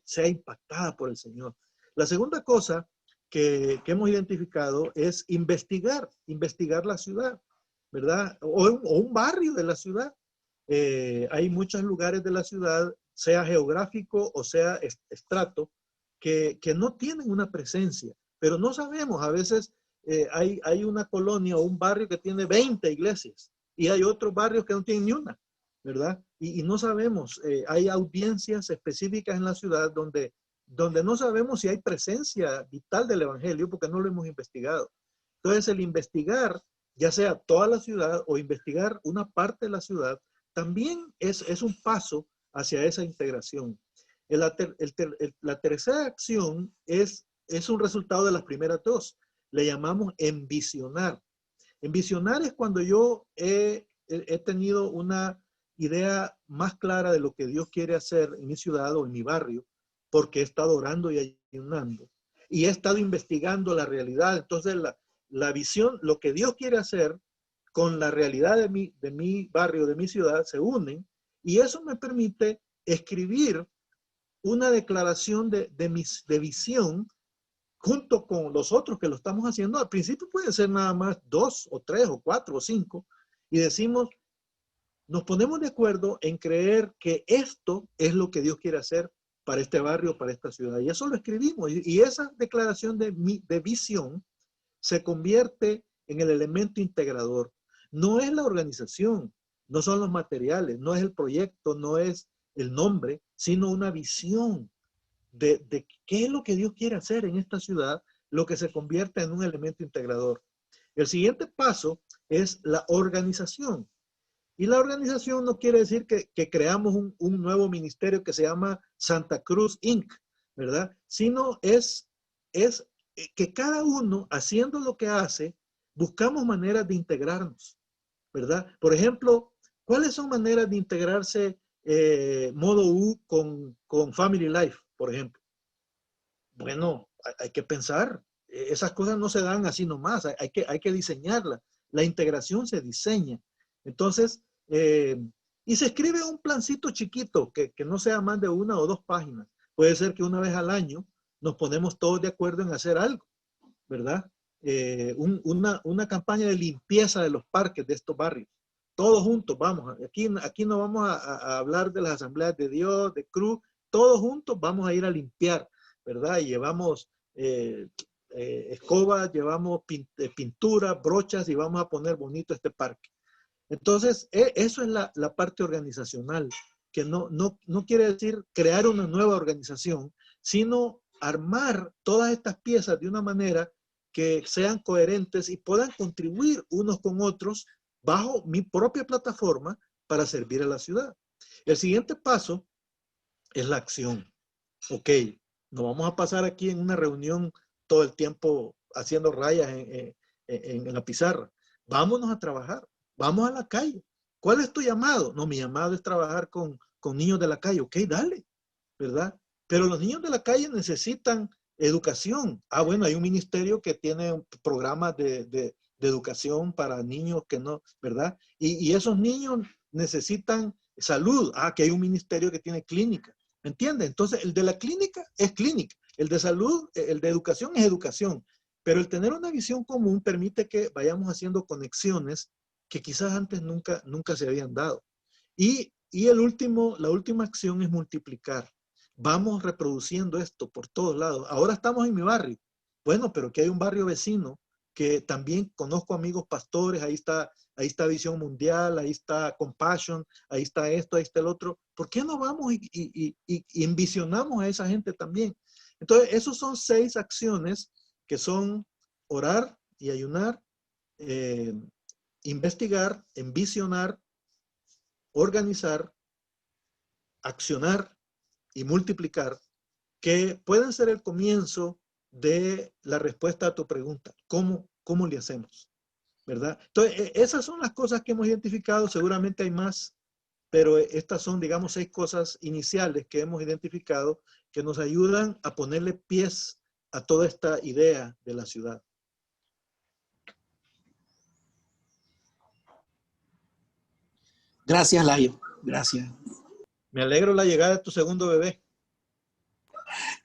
sea impactada por el Señor. La segunda cosa que hemos identificado es investigar la ciudad, ¿verdad? O un barrio de la ciudad. Hay muchos lugares de la ciudad, sea geográfico o sea estrato, que no tienen una presencia, pero no sabemos. A veces hay una colonia o un barrio que tiene 20 iglesias y hay otros barrios que no tienen ni una, ¿verdad? Y no sabemos, hay audiencias específicas en la ciudad donde no sabemos si hay presencia vital del evangelio porque no lo hemos investigado. Entonces el investigar, ya sea toda la ciudad o investigar una parte de la ciudad, también es un paso hacia esa integración. La tercera acción es un resultado de las primeras 2. Le llamamos envisionar. Envisionar es cuando yo he tenido una idea más clara de lo que Dios quiere hacer en mi ciudad o en mi barrio, porque he estado orando y ayunando. Y he estado investigando la realidad. Entonces la visión, lo que Dios quiere hacer con la realidad de mi barrio, de mi ciudad, se unen. Y eso me permite escribir una declaración de visión junto con los otros que lo estamos haciendo. Al principio pueden ser nada más 2 o 3 o 4 o 5 y decimos, nos ponemos de acuerdo en creer que esto es lo que Dios quiere hacer para este barrio, para esta ciudad. Y eso lo escribimos. Y esa declaración de visión se convierte en el elemento integrador. No es la organización, no son los materiales, no es el proyecto, no es el nombre, sino una visión de qué es lo que Dios quiere hacer en esta ciudad, lo que se convierte en un elemento integrador. El siguiente paso es la organización. Y la organización no quiere decir que creamos un nuevo ministerio que se llama Santa Cruz Inc., ¿verdad? Sino es que cada uno, haciendo lo que hace, buscamos maneras de integrarnos, ¿verdad? Por ejemplo, ¿cuáles son maneras de integrarse modo U con Family Life, por ejemplo? Bueno, hay que pensar. Esas cosas no se dan así nomás, hay que diseñarlas. La integración se diseña. Entonces, y se escribe un plancito chiquito que no sea más de 1 o 2 páginas. Puede ser que una vez al año nos ponemos todos de acuerdo en hacer algo, ¿verdad? Una campaña de limpieza de los parques de estos barrios. Todos juntos, vamos. Aquí no vamos a hablar de las asambleas de Dios, de Cruz. Todos juntos vamos a ir a limpiar, ¿verdad? Y llevamos escobas, llevamos pintura, brochas y vamos a poner bonito este parque. Entonces, eso es la parte organizacional, que no quiere decir crear una nueva organización, sino armar todas estas piezas de una manera que sean coherentes y puedan contribuir unos con otros bajo mi propia plataforma para servir a la ciudad. El siguiente paso es la acción. Ok, no vamos a pasar aquí en una reunión todo el tiempo haciendo rayas en la pizarra. Vámonos a trabajar. Vamos a la calle. ¿Cuál es tu llamado? No, mi llamado es trabajar con niños de la calle. Ok, dale, ¿verdad? Pero los niños de la calle necesitan educación. Ah, bueno, hay un ministerio que tiene programas de educación para niños que no, ¿verdad? Y esos niños necesitan salud. Ah, que hay un ministerio que tiene clínica. ¿Me entiende? Entonces, el de la clínica es clínica, el de salud, el de educación es educación, pero el tener una visión común permite que vayamos haciendo conexiones que quizás antes nunca se habían dado. Y la última acción es multiplicar. Vamos reproduciendo esto por todos lados. Ahora estamos en mi barrio. Bueno, pero que hay un barrio vecino que también conozco amigos pastores, ahí está Visión Mundial, ahí está Compassion, ahí está esto, ahí está el otro. ¿Por qué no vamos y envisionamos a esa gente también? Entonces, esos son 6 acciones que son orar y ayunar, investigar, envisionar, organizar, accionar y multiplicar, que pueden ser el comienzo de la respuesta a tu pregunta. ¿Cómo le hacemos? ¿Verdad? Entonces, esas son las cosas que hemos identificado. Seguramente hay más, pero estas son, digamos, 6 cosas iniciales que hemos identificado que nos ayudan a ponerle pies a toda esta idea de la ciudad. Gracias, Layo. Gracias. Me alegro la llegada de tu segundo bebé.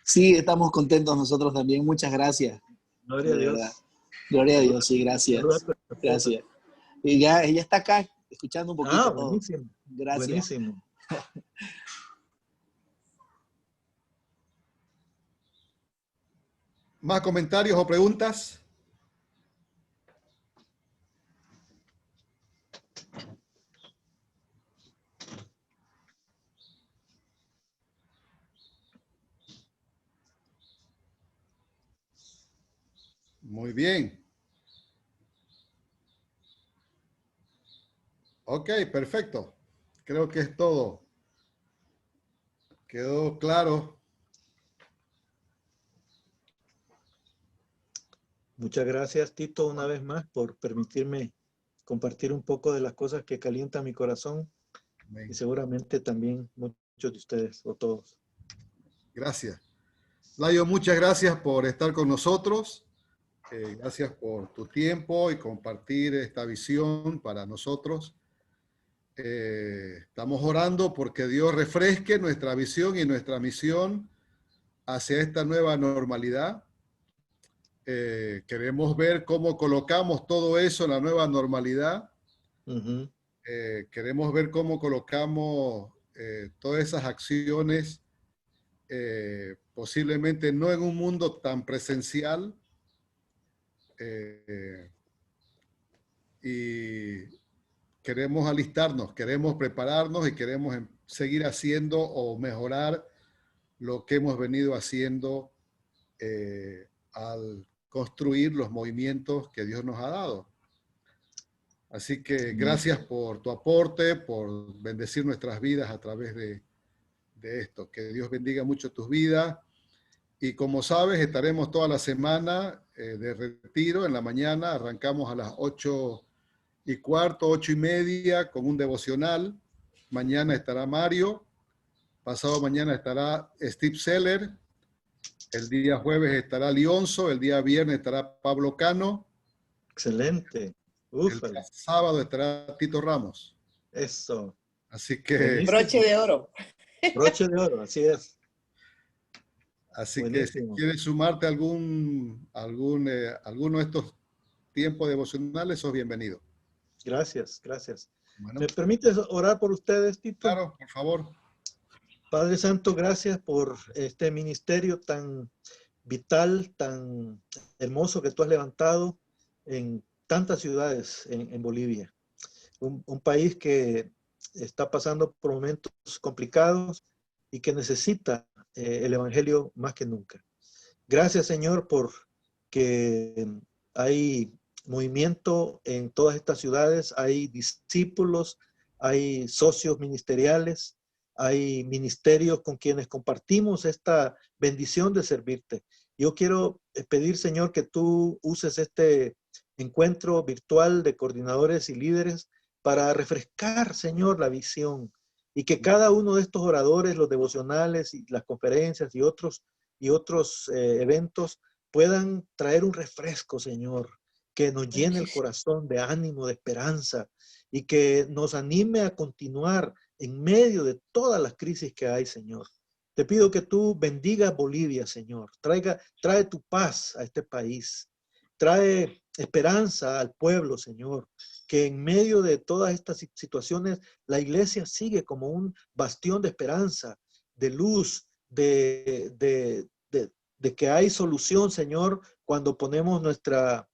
Sí, estamos contentos nosotros también. Muchas gracias. Gloria a De Dios. verdad. Gloria a Dios, sí, gracias. Saluda a tu esposa. Gracias. Y ya, ella está acá, escuchando un poquito todo. Buenísimo. Gracias. Buenísimo. ¿Más comentarios o preguntas? Muy bien. Ok, perfecto. Creo que es todo. Quedó claro. Muchas gracias, Tito, una vez más por permitirme compartir un poco de las cosas que calientan mi corazón. Amén. Y seguramente también muchos de ustedes o todos. Gracias. Layo, muchas gracias por estar con nosotros. Gracias por tu tiempo y compartir esta visión para nosotros. Estamos orando porque Dios refresque nuestra visión y nuestra misión hacia esta nueva normalidad. Queremos ver cómo colocamos todo eso en la nueva normalidad. Queremos ver cómo colocamos todas esas acciones, posiblemente no en un mundo tan presencial, y queremos alistarnos, queremos prepararnos y queremos seguir haciendo o mejorar lo que hemos venido haciendo al construir los movimientos que Dios nos ha dado. Así que gracias por tu aporte, por bendecir nuestras vidas a través de esto. Que Dios bendiga mucho tus vidas. Y como sabes, estaremos toda la semana de retiro en la mañana. Arrancamos a las 8:15, 8:30 con un devocional. Mañana estará Mario. Pasado mañana estará Steve Seller. El día jueves estará Lionzo. El día viernes estará Pablo Cano. Excelente. El día sábado estará Tito Ramos. Eso. Así que... Buenísimo. Broche de oro. Broche de oro, así es. Así Buenísimo. que si quieres sumarte a alguno de estos tiempos devocionales, sos bienvenido. Gracias, gracias. Bueno. ¿Me permites orar por ustedes, Tito? Claro, por favor. Padre Santo, gracias por este ministerio tan vital, tan hermoso que tú has levantado en tantas ciudades en Bolivia. Un país que está pasando por momentos complicados y que necesita el Evangelio más que nunca. Gracias, Señor, por que hay movimiento en todas estas ciudades, hay discípulos, hay socios ministeriales, hay ministerios con quienes compartimos esta bendición de servirte. Yo quiero pedir, Señor, que tú uses este encuentro virtual de coordinadores y líderes para refrescar, Señor, la visión y que cada uno de estos oradores, los devocionales y las conferencias y otros eventos puedan traer un refresco, Señor, que nos llene el corazón de ánimo, de esperanza y que nos anime a continuar en medio de todas las crisis que hay, Señor. Te pido que tú bendigas Bolivia, Señor. Trae tu paz a este país. Trae esperanza al pueblo, Señor. Que en medio de todas estas situaciones, la iglesia sigue como un bastión de esperanza, de luz, de que hay solución, Señor, cuando ponemos nuestra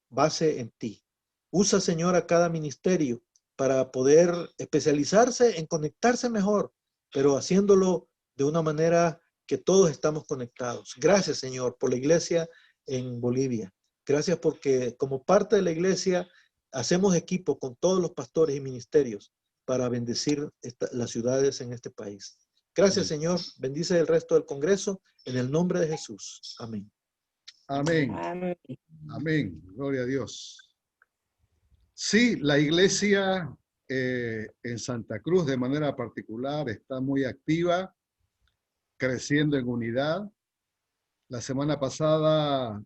base en ti. Usa, Señor, a cada ministerio para poder especializarse en conectarse mejor, pero haciéndolo de una manera que todos estamos conectados. Gracias, Señor, por la iglesia en Bolivia. Gracias porque como parte de la iglesia hacemos equipo con todos los pastores y ministerios para bendecir las ciudades en este país. Gracias, Señor. Bendice el resto del Congreso en el nombre de Jesús. Amén. Amén. Amén. Amén. Gloria a Dios. Sí, la iglesia en Santa Cruz de manera particular está muy activa, creciendo en unidad. La semana pasada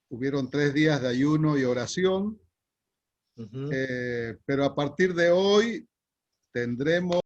hubieron 3 días de ayuno y oración, pero a partir de hoy tendremos